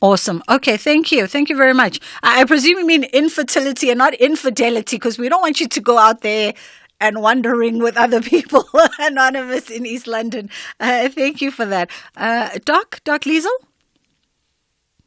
Awesome. Okay, thank you. Thank you very much. I presume you mean infertility and not infidelity, because we don't want you to go out there and wandering with other people. Anonymous in East London. Thank you for that. Doc Liesel?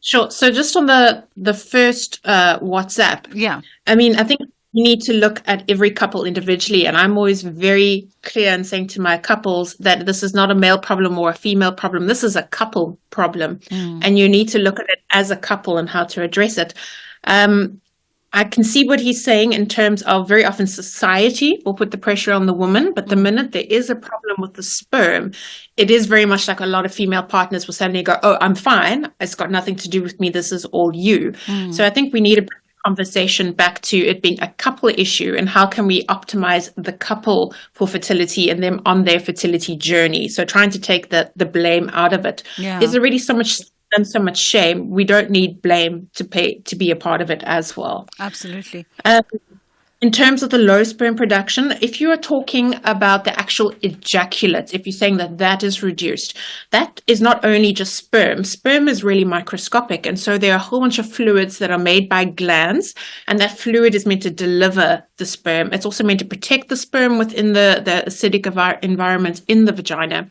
Sure. So just on the first WhatsApp. Yeah. I mean, I think you need to look at every couple individually. And I'm always very clear in saying to my couples that this is not a male problem or a female problem. This is a couple problem. And you need to look at it as a couple and how to address it. I can see what he's saying in terms of very often society will put the pressure on the woman. But the minute there is a problem with the sperm, it is very much like a lot of female partners will suddenly go, oh, I'm fine. It's got nothing to do with me. This is all you. So I think we need a conversation back to it being a couple issue and how can we optimize the couple for fertility and them on their fertility journey. So trying to take the blame out of it. There's already so much and so much shame. We don't need blame to be a part of it as well. Absolutely. In terms of the low sperm production, if you are talking about the actual ejaculate, if you're saying that is reduced, that is not only just sperm. Sperm is really microscopic. And so there are a whole bunch of fluids that are made by glands, and that fluid is meant to deliver the sperm. It's also meant to protect the sperm within the acidic environment in the vagina.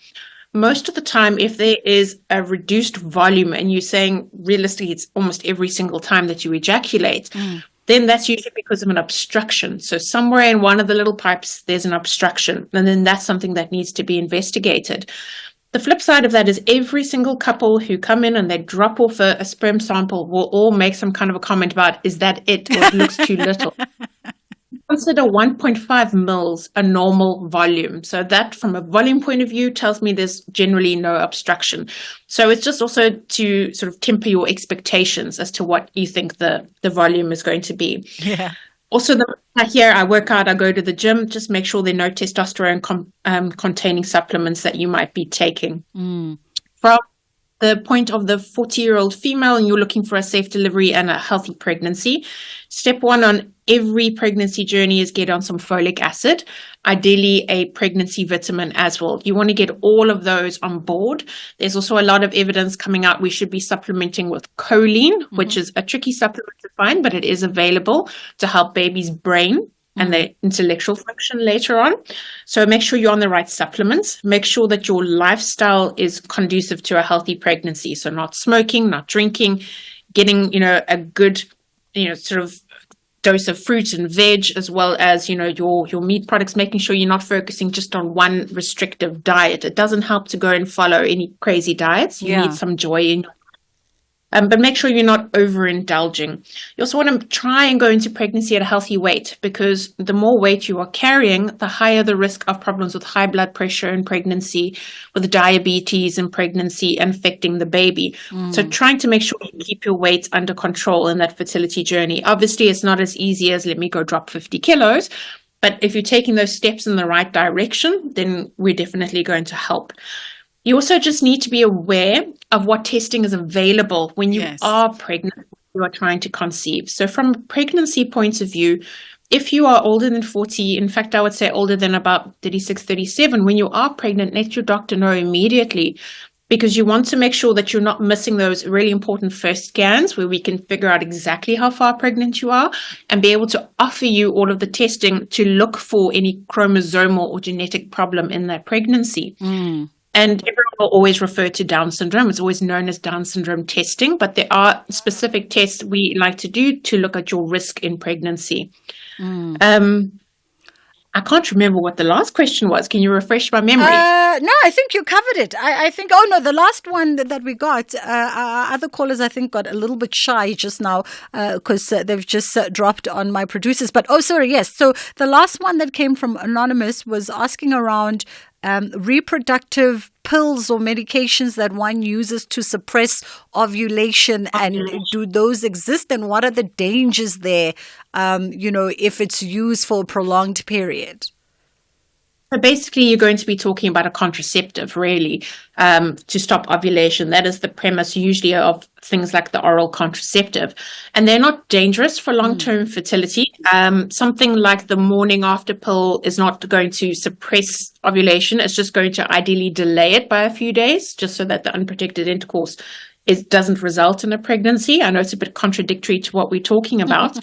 Most of the time, if there is a reduced volume, and you're saying realistically it's almost every single time that you ejaculate, then that's usually because of an obstruction. So somewhere in one of the little pipes, there's an obstruction, and then that's something that needs to be investigated. The flip side of that is every single couple who come in and they drop off a sperm sample will all make some kind of a comment about, is that it, or it looks too little. Consider 1.5 mils a normal volume. So that, from a volume point of view, tells me there's generally no obstruction. So it's just also to sort of temper your expectations as to what you think the volume is going to be. Yeah. Also, here I work out, I go to the gym, just make sure there are no testosterone containing supplements that you might be taking. Mm. From the point of the 40-year-old female and you're looking for a safe delivery and a healthy pregnancy, step one on every pregnancy journey is get on some folic acid, ideally a pregnancy vitamin as well. You want to get all of those on board. There's also a lot of evidence coming out we should be supplementing with choline, which is a tricky supplement to find, but it is available to help baby's brain and their intellectual function later on. So make sure you're on the right supplements. Make sure that your lifestyle is conducive to a healthy pregnancy. So not smoking, not drinking, getting, a good, sort of dose of fruit and veg, as well as, your meat products, making sure you're not focusing just on one restrictive diet. It doesn't help to go and follow any crazy diets. You need some joy in your but make sure you're not overindulging. You also want to try and go into pregnancy at a healthy weight, because the more weight you are carrying, the higher the risk of problems with high blood pressure in pregnancy, with diabetes in pregnancy, and affecting the baby. So trying to make sure you keep your weight under control in that fertility journey. Obviously, it's not as easy as let me go drop 50 kilos. But if you're taking those steps in the right direction, then we're definitely going to help. You also just need to be aware of what testing is available when you are pregnant, you are trying to conceive. So from a pregnancy point of view, if you are older than 40, in fact, I would say older than about 36, 37, when you are pregnant, let your doctor know immediately, because you want to make sure that you're not missing those really important first scans where we can figure out exactly how far pregnant you are and be able to offer you all of the testing to look for any chromosomal or genetic problem in that pregnancy. And everyone will always refer to Down syndrome. It's always known as Down syndrome testing, but there are specific tests we like to do to look at your risk in pregnancy. I can't remember what the last question was. Can you refresh my memory? No, I think you covered it. I think, the last one that we got, our other callers, I think, got a little bit shy just now because they've just dropped on my producers. But, yes. So the last one that came from Anonymous was asking around reproductive pills or medications that one uses to suppress ovulation, and do those exist, and what are the dangers there, if it's used for a prolonged period? So basically, you're going to be talking about a contraceptive, really, to stop ovulation. That is the premise usually of things like the oral contraceptive. And they're not dangerous for long-term fertility. Something like the morning after pill is not going to suppress ovulation. It's just going to ideally delay it by a few days, just so that the unprotected intercourse doesn't result in a pregnancy. I know it's a bit contradictory to what we're talking about.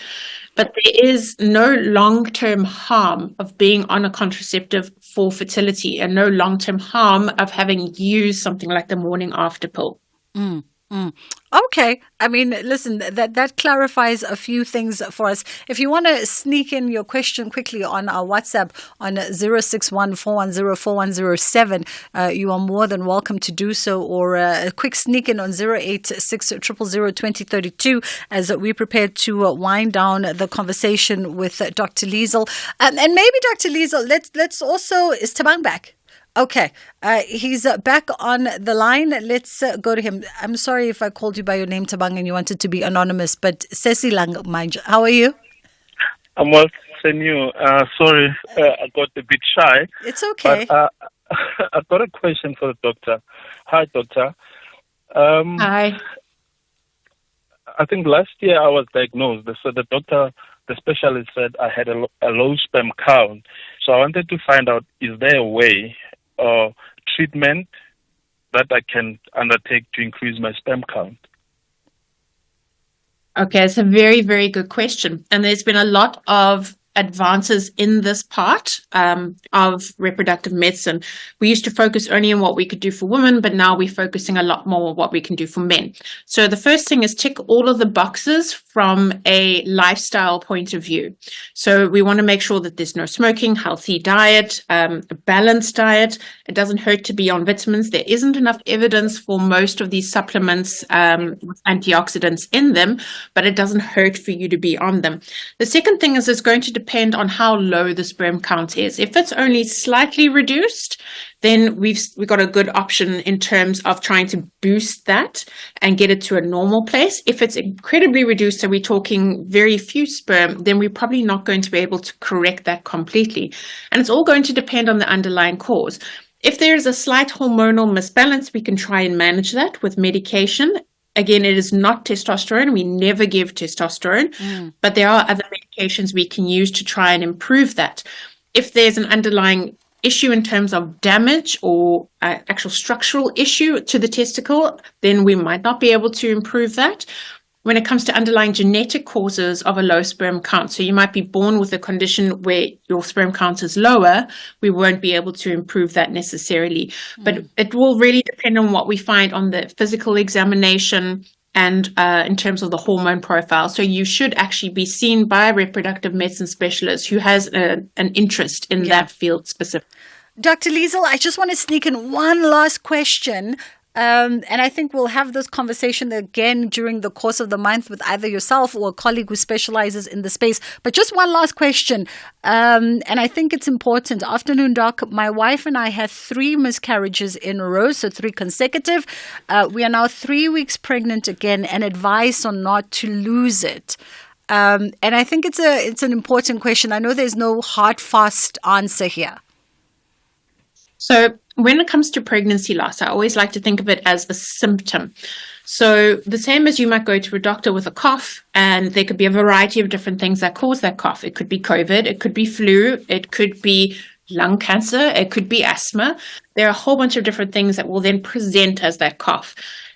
But there is no long-term harm of being on a contraceptive for fertility, and no long-term harm of having used something like the morning after pill. Okay. I mean, listen, that clarifies a few things for us. If you want to sneak in your question quickly on our WhatsApp on 061-410-4107, you are more than welcome to do so, or a quick sneak in on 086-000-2032 as we prepare to wind down the conversation with Dr. Liesel. And maybe Dr. Liesel, let's also, is Tabang back? Okay, he's back on the line. Let's go to him. I'm sorry if I called you by your name, Tabang, and you wanted to be anonymous, but Sesi Lang, how are you? I'm well, Senyu. Sorry, I got a bit shy. It's okay. But, I've got a question for the doctor. Hi, doctor. Hi. I think last year I was diagnosed. So the doctor, the specialist, said I had a low sperm count. So I wanted to find out, is there a way or treatment that I can undertake to increase my sperm count? Okay, it's a very, very good question. And there's been a lot of advances in this part of reproductive medicine. We used to focus only on what we could do for women, but now we're focusing a lot more on what we can do for men. So the first thing is tick all of the boxes from a lifestyle point of view. So we want to make sure that there's no smoking, healthy diet, a balanced diet. It doesn't hurt to be on vitamins. There isn't enough evidence for most of these supplements with antioxidants in them, but it doesn't hurt for you to be on them. The second thing is it's going to depend on how low the sperm count is. If it's only slightly reduced, then we've got a good option in terms of trying to boost that and get it to a normal place. If it's incredibly reduced, so we're talking very few sperm, then we're probably not going to be able to correct that completely. And it's all going to depend on the underlying cause. If there is a slight hormonal misbalance, we can try and manage that with medication. Again, it is not testosterone. We never give testosterone, but there are other medications we can use to try and improve that. If there's an underlying issue in terms of damage or actual structural issue to the testicle, then we might not be able to improve that. When it comes to underlying genetic causes of a low sperm count, so you might be born with a condition where your sperm count is lower, we won't be able to improve that necessarily. But it will really depend on what we find on the physical examination and in terms of the hormone profile. So you should actually be seen by a reproductive medicine specialist who has an interest in that field specifically. Dr. Liesel, I just want to sneak in one last question. And I think we'll have this conversation again during the course of the month with either yourself or a colleague who specializes in the space. But just one last question. And I think it's important. Afternoon, Doc. My wife and I had 3 miscarriages in a row, so 3 consecutive. We are now 3 weeks pregnant again, and advice on not to lose it. And I think it's an important question. I know there's no hard, fast answer here. So when it comes to pregnancy loss, I always like to think of it as a symptom. So the same as you might go to a doctor with a cough, and there could be a variety of different things that cause that cough. It could be COVID, it could be flu, it could be lung cancer, it could be asthma. There are a whole bunch of different things that will then present as that cough.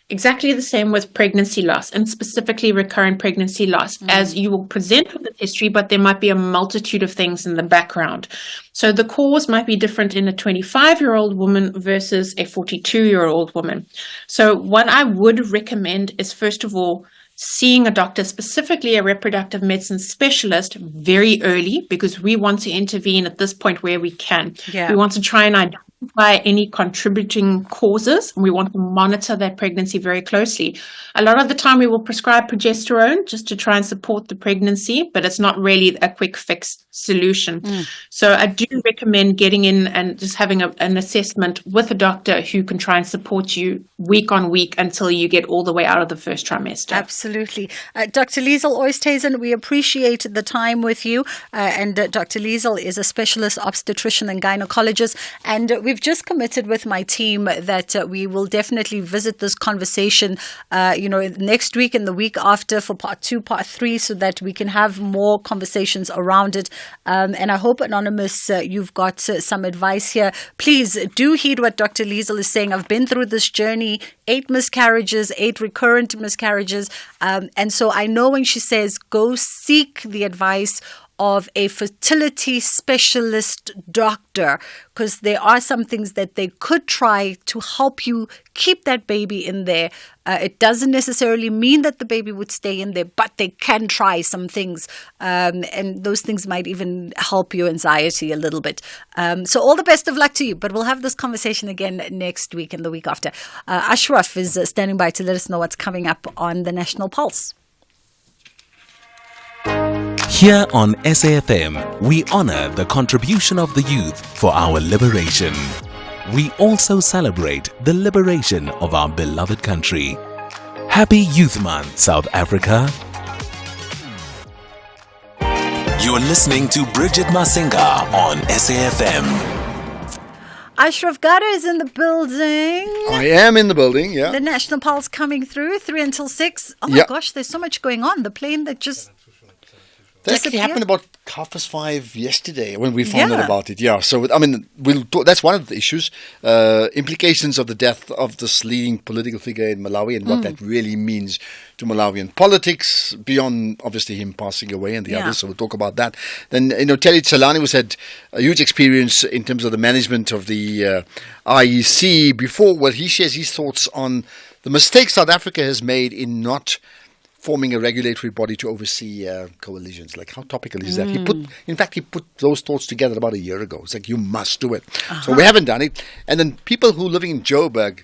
Exactly the same with pregnancy loss, and specifically recurrent pregnancy loss, as you will present with the history, but there might be a multitude of things in the background. So the cause might be different in a 25-year-old woman versus a 42-year-old woman. So what I would recommend is, first of all, seeing a doctor, specifically a reproductive medicine specialist, very early, because we want to intervene at this point where we can. We want to try and identify any contributing causes, and we want to monitor that pregnancy very closely. A lot of the time we will prescribe progesterone just to try and support the pregnancy, but it's not really a quick fix solution. So I do recommend getting in and just having an assessment with a doctor who can try and support you week on week until you get all the way out of the first trimester. Absolutely. Dr. Liesel Oosthuizen, we appreciate the time with you. And Dr. Liesel is a specialist obstetrician and gynecologist. And we've just committed with my team that we will definitely visit this conversation, next week and the week after for part 2, part 3, so that we can have more conversations around it. And I hope, Anonymous, you've got some advice here. Please do heed what Dr. Liesel is saying. I've been through this journey, 8 miscarriages, 8 recurrent miscarriages. And so I know when she says go seek the advice of a fertility specialist doctor, because there are some things that they could try to help you keep that baby in there. It doesn't necessarily mean that the baby would stay in there, but they can try some things. And those things might even help your anxiety a little bit. So all the best of luck to you. But we'll have this conversation again next week and the week after. Ashraf is standing by to let us know what's coming up on the National Pulse. Here on SAFM, we honor the contribution of the youth for our liberation. We also celebrate the liberation of our beloved country. Happy Youth Month, South Africa. You're listening to Bridget Masinga on SAFM. Ashraf Gada is in the building. I am in the building, yeah. The National Pulse coming through, 3 until 6. Oh my gosh, there's so much going on. The plane that just... That actually happened about 5:30 yesterday when we found out about it. Yeah, so I mean, that's one of the issues, implications of the death of this leading political figure in Malawi and what that really means to Malawian politics beyond obviously him passing away and the others. So we'll talk about that. Then Telly Tsalani was had a huge experience in terms of the management of the IEC before. Well, he shares his thoughts on the mistake South Africa has made in not forming a regulatory body to oversee coalitions. Like, how topical is that? He put those thoughts together about a year ago. It's like, you must do it. So we haven't done it. And then people who living in Joburg,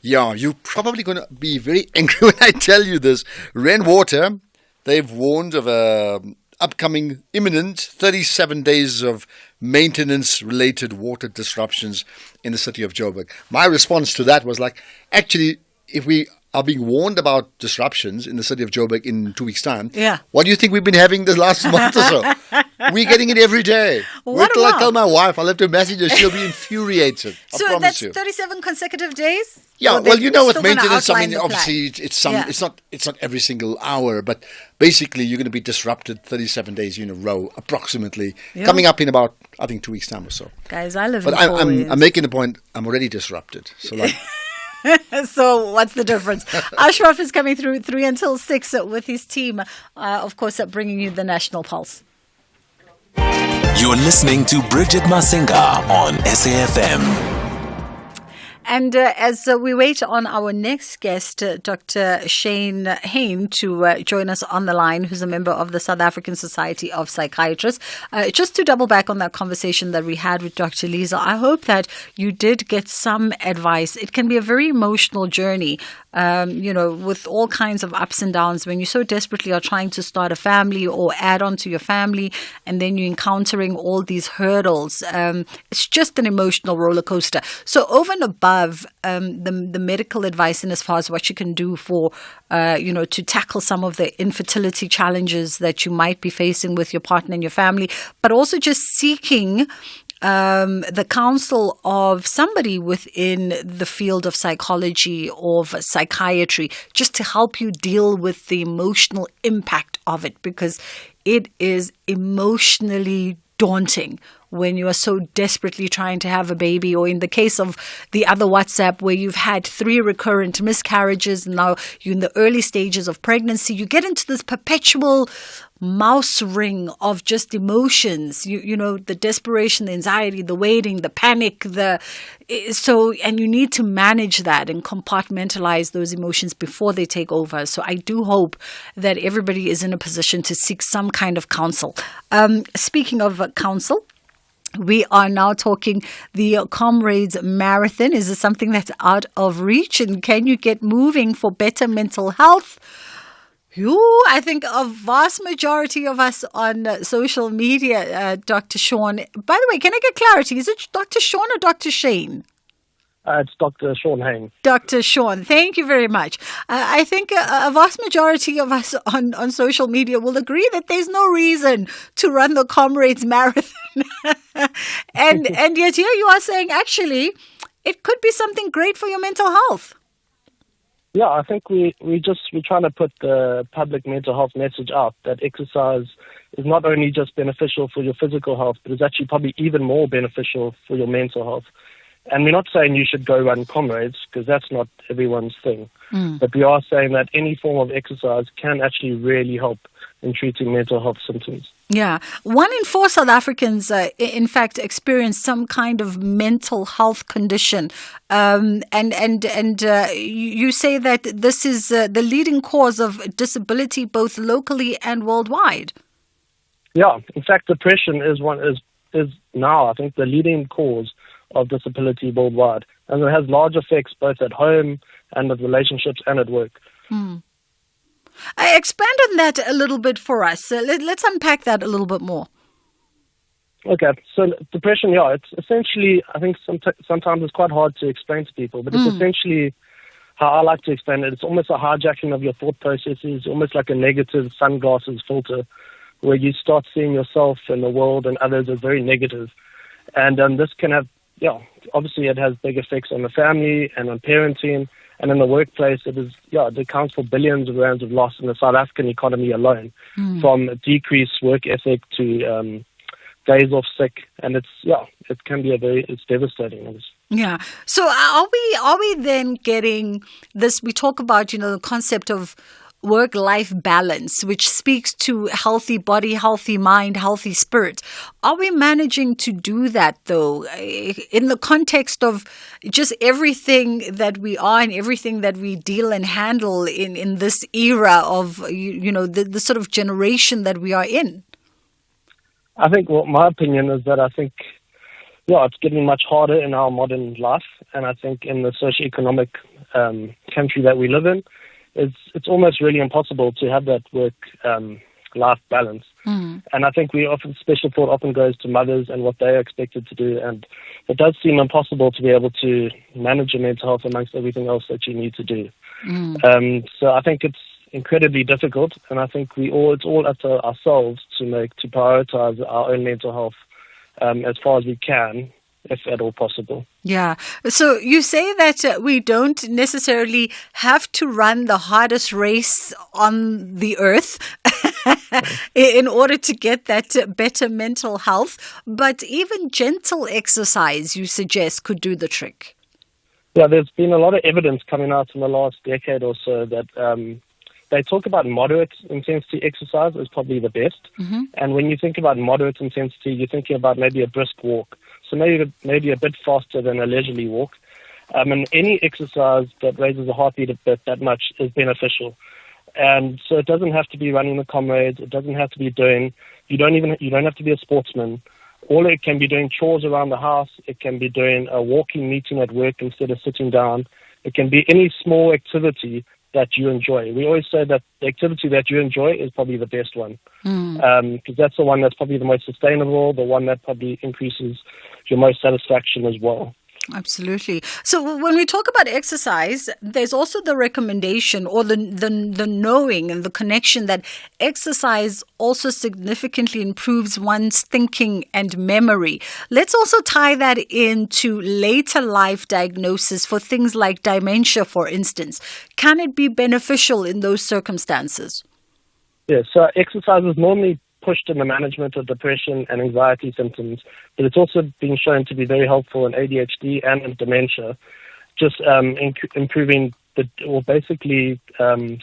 you're probably going to be very angry when I tell you this. Ren Water, they've warned of a upcoming imminent 37 days of maintenance-related water disruptions in the city of Joburg. My response to that was like, actually, if we are being warned about disruptions in the city of Joburg in 2 weeks' time, what do you think we've been having the last month or so? We're getting it every day. Wait till I tell my wife. I'll have to message her. She'll be infuriated. So that's 37 consecutive days? Yeah, well, with maintenance, I mean, obviously, it's not every single hour, but basically, you're going to be disrupted 37 days in a row, approximately, coming up in about, I think, 2 weeks' time or so. Guys, I live but in I'm making the point, I'm already disrupted. So, like... So what's the difference? Ashraf is coming through 3 until 6 with his team, of course, bringing you the National Pulse. You're listening to Bridget Masinga on SAFM. And as we wait on our next guest, Dr. Shane Hain, to join us on the line, who's a member of the South African Society of Psychiatrists, just to double back on that conversation that we had with Dr. Lisa, I hope that you did get some advice. It can be a very emotional journey, with all kinds of ups and downs when you so desperately are trying to start a family or add on to your family, and then you're encountering all these hurdles. It's just an emotional roller coaster. So over and above the medical advice in as far as what you can do for, to tackle some of the infertility challenges that you might be facing with your partner and your family, but also just seeking the counsel of somebody within the field of psychology or of psychiatry, just to help you deal with the emotional impact of it, because it is emotionally daunting when you are so desperately trying to have a baby, or in the case of the other WhatsApp where you've had 3 recurrent miscarriages, and now you're in the early stages of pregnancy, you get into this perpetual mouse ring of just emotions, the desperation, the anxiety, the waiting, the panic, and you need to manage that and compartmentalize those emotions before they take over. So I do hope that everybody is in a position to seek some kind of counsel. Speaking of counsel, we are now talking the Comrades Marathon. Is this something that's out of reach? And can you get moving for better mental health? I think a vast majority of us on social media, Dr. Sean. By the way, can I get clarity? Is it Dr. Sean or Dr. Shane? It's Dr. Sean Hain. Dr. Sean, thank you very much. I think a vast majority of us on social media will agree that there's no reason to run the Comrades Marathon. and yet here you are saying, actually, it could be something great for your mental health. Yeah, I think we're trying to put the public mental health message out that exercise is not only just beneficial for your physical health, but it's actually probably even more beneficial for your mental health. And we're not saying you should go run Comrades, because that's not everyone's thing. But we are saying that any form of exercise can actually really help in treating mental health symptoms. Yeah. 1 in 4 South Africans, in fact, experience some kind of mental health condition. And you say that this is the leading cause of disability both locally and worldwide. Yeah. In fact, depression is now, I think, the leading cause of disability worldwide. And it has large effects both at home and with relationships and at work. Expand on that a little bit for us. Let's unpack that a little bit more. Okay, so depression, it's essentially, I think sometimes it's quite hard to explain to people, but it's essentially how I like to explain it. It's almost a hijacking of your thought processes, almost like a negative sunglasses filter, where you start seeing yourself and the world and others as very negative. And this can have obviously it has big effects on the family and on parenting, and in the workplace it accounts for billions of rands of loss in the South African economy alone, from decreased work ethic to days off sick, and it can be it's devastating. Yeah. So are we then getting this? We talk about the concept of work-life balance, which speaks to healthy body, healthy mind, healthy spirit. Are we managing to do that, though, in the context of just everything that we are and everything that we deal and handle in this era of, the sort of generation that we are in? I think my opinion is that it's getting much harder in our modern life, and I think in the socioeconomic country that we live in, it's almost really impossible to have that work-life balance. And I think special thought often goes to mothers and what they are expected to do, and it does seem impossible to be able to manage your mental health amongst everything else that you need to do. So I think it's incredibly difficult, and I think it's all up to ourselves to prioritize our own mental health as far as we can, if at all possible. Yeah. So you say that we don't necessarily have to run the hardest race on the earth in order to get that better mental health, but even gentle exercise, you suggest, could do the trick. Yeah, there's been a lot of evidence coming out in the last decade or so that they talk about moderate intensity exercise as probably the best. And when you think about moderate intensity, you're thinking about maybe a brisk walk. So maybe a bit faster than a leisurely walk. And any exercise that raises the heartbeat a bit that much is beneficial. And so it doesn't have to be running with comrades. It doesn't have to be you don't have to be a sportsman. All it can be doing chores around the house. It can be doing a walking meeting at work instead of sitting down. It can be any small activity that you enjoy. We always say that the activity that you enjoy is probably the best one, because that's the one that's probably the most sustainable, the one that probably increases your most satisfaction as well. Absolutely. So when we talk about exercise, there's also the recommendation or the knowing and the connection that exercise also significantly improves one's thinking and memory. Let's also tie that into later life diagnosis for things like dementia, for instance. Can it be beneficial in those circumstances? Yes, so exercise is normally pushed in the management of depression and anxiety symptoms, but it's also been shown to be very helpful in ADHD and in dementia, just improving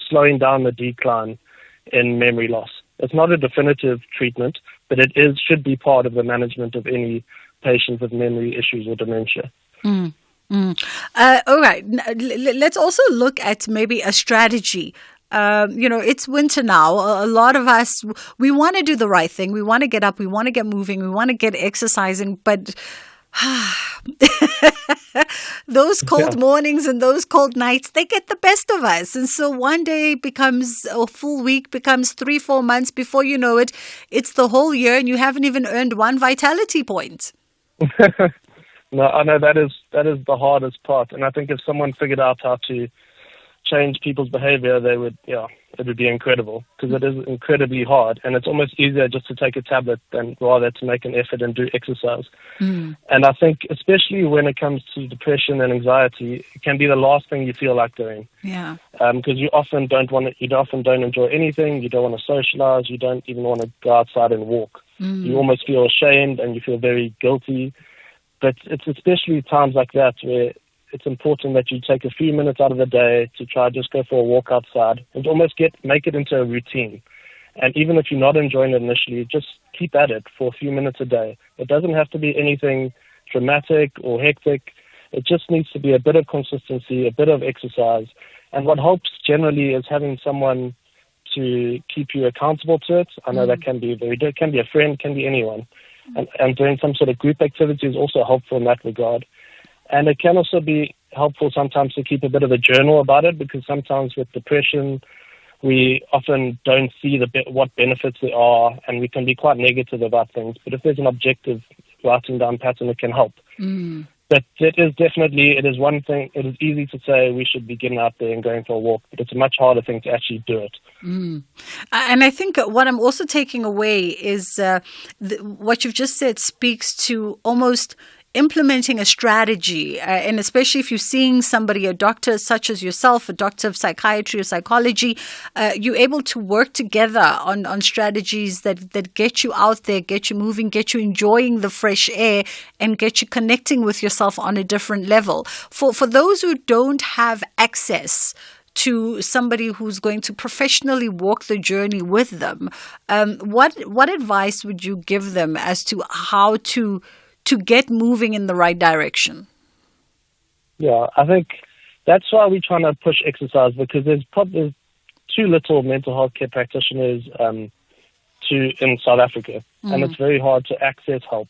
slowing down the decline in memory loss. It's not a definitive treatment, but it should be part of the management of any patient with memory issues or dementia. All right. Let's also look at maybe a strategy. It's winter now. A lot of us, we want to do the right thing. We want to get up. We want to get moving. We want to get exercising. But those cold mornings and those cold nights, they get the best of us. And so one day becomes a full week, becomes 3-4 months. Before you know it, it's the whole year and you haven't even earned one vitality point. No, I know that is the hardest part. And I think if someone figured out how to change people's behavior, it would be incredible, because it is incredibly hard, and it's almost easier just to take a tablet than rather to make an effort and do exercise. And I think especially when it comes to depression and anxiety, it can be the last thing you feel like doing. Yeah. Because you often don't enjoy anything. You don't want to socialize. You don't even want to go outside and walk. You almost feel ashamed and you feel very guilty. But it's especially times like that where it's important that you take a few minutes out of the day to try just go for a walk outside and almost make it into a routine. And even if you're not enjoying it initially, just keep at it for a few minutes a day. It doesn't have to be anything dramatic or hectic. It just needs to be a bit of consistency, a bit of exercise. And what helps generally is having someone to keep you accountable to it. I know that can be it can be a friend, can be anyone. And doing some sort of group activity is also helpful in that regard. And it can also be helpful sometimes to keep a bit of a journal about it, because sometimes with depression, we often don't see what benefits there are, and we can be quite negative about things. But if there's an objective writing down pattern, it can help. But it is one thing. It is easy to say we should be getting out there and going for a walk, but it's a much harder thing to actually do it. And I think what I'm also taking away is what you've just said speaks to almost implementing a strategy, and especially if you're seeing somebody, a doctor such as yourself, a doctor of psychiatry or psychology, you're able to work together on strategies that get you out there, get you moving, get you enjoying the fresh air, and get you connecting with yourself on a different level. For those who don't have access to somebody who's going to professionally walk the journey with them, what advice would you give them as to how to get moving in the right direction? Yeah, I think that's why we're trying to push exercise, because there's too little mental health care practitioners in South Africa, and it's very hard to access help.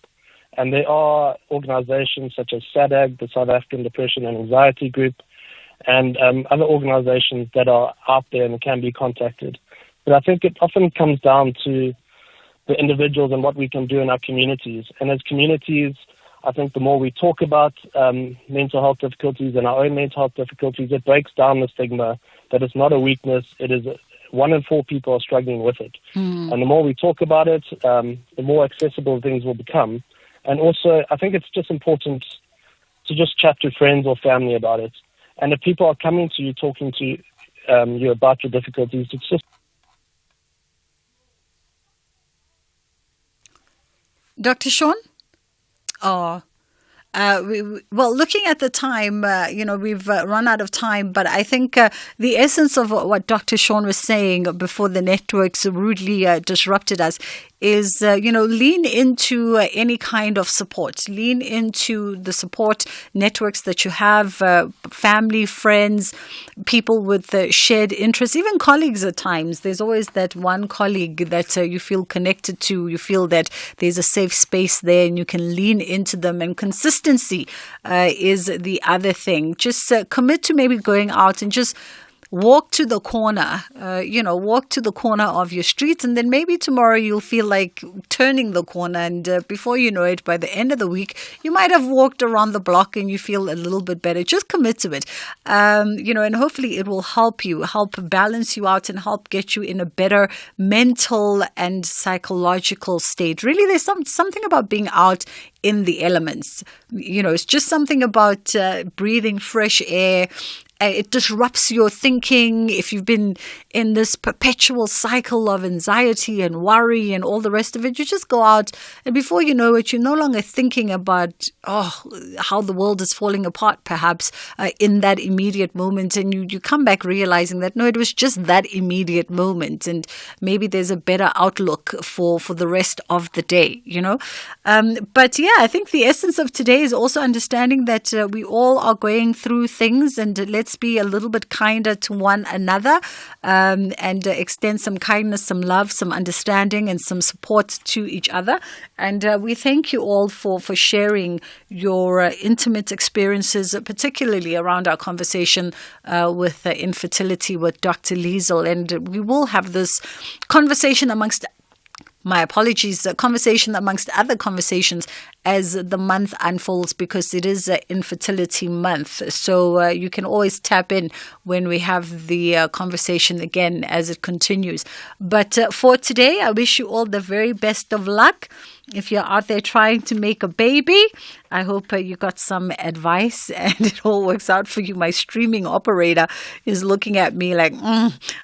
And there are organizations such as SADAG, the South African Depression and Anxiety Group, and other organizations that are out there and can be contacted. But I think it often comes down to the individuals and what we can do in our communities. And as communities, I think the more we talk about mental health difficulties and our own mental health difficulties, it breaks down the stigma that it's not a weakness. It is 1 in 4 people are struggling with it. And the more we talk about it, the more accessible things will become. And also, I think it's just important to just chat to friends or family about it. And if people are coming to you, talking to you about your difficulties, it's just... Dr. Sean? Well, looking at the time, we've run out of time, but I think the essence of what Dr. Sean was saying before the networks rudely disrupted us is, lean into any kind of support. Lean into the support networks that you have, family, friends, people with shared interests, even colleagues at times. There's always that one colleague that you feel connected to. You feel that there's a safe space there and you can lean into them. And consistency is the other thing. Just commit to maybe going out and just walk to the corner, walk to the corner of your street, and then maybe tomorrow you'll feel like turning the corner, and before you know it, by the end of the week, you might have walked around the block and you feel a little bit better. Just commit to it, and hopefully it will help balance you out and help get you in a better mental and psychological state. Really, there's something about being out in the elements. It's just something about breathing fresh air. It disrupts your thinking. If you've been in this perpetual cycle of anxiety and worry and all the rest of it, you just go out, and before you know it, you're no longer thinking about how the world is falling apart, perhaps in that immediate moment, and you come back realizing that no, it was just that immediate moment, and maybe there's a better outlook for the rest of the day. But yeah, I think the essence of today is also understanding that we all are going through things, and let's be a little bit kinder to one another, and extend some kindness, some love, some understanding, and some support to each other. And we thank you all for sharing your intimate experiences, particularly around our conversation with infertility with Dr. Liesel. And we will have this conversation amongst other conversations as the month unfolds, because it is Infertility Month. So you can always tap in when we have the conversation again as it continues. But for today, I wish you all the very best of luck. If you're out there trying to make a baby, I hope you got some advice and it all works out for you. My streaming operator is looking at me like,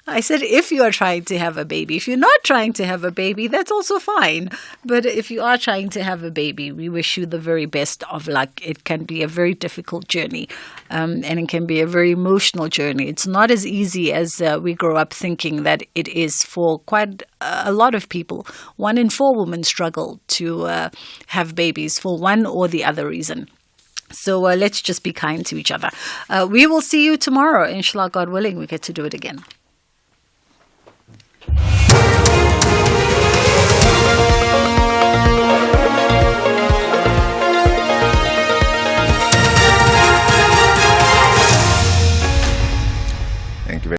I said, if you are trying to have a baby. If you're not trying to have a baby, that's also fine. But if you are trying to have a baby, we wish you the very best of luck. It can be a very difficult journey, and it can be a very emotional journey. It's not as easy as we grow up thinking that it is for quite a lot of people. 1 in 4 women struggle to have babies for one or the other reason. So let's just be kind to each other. We will see you tomorrow. Inshallah, God willing, we get to do it again.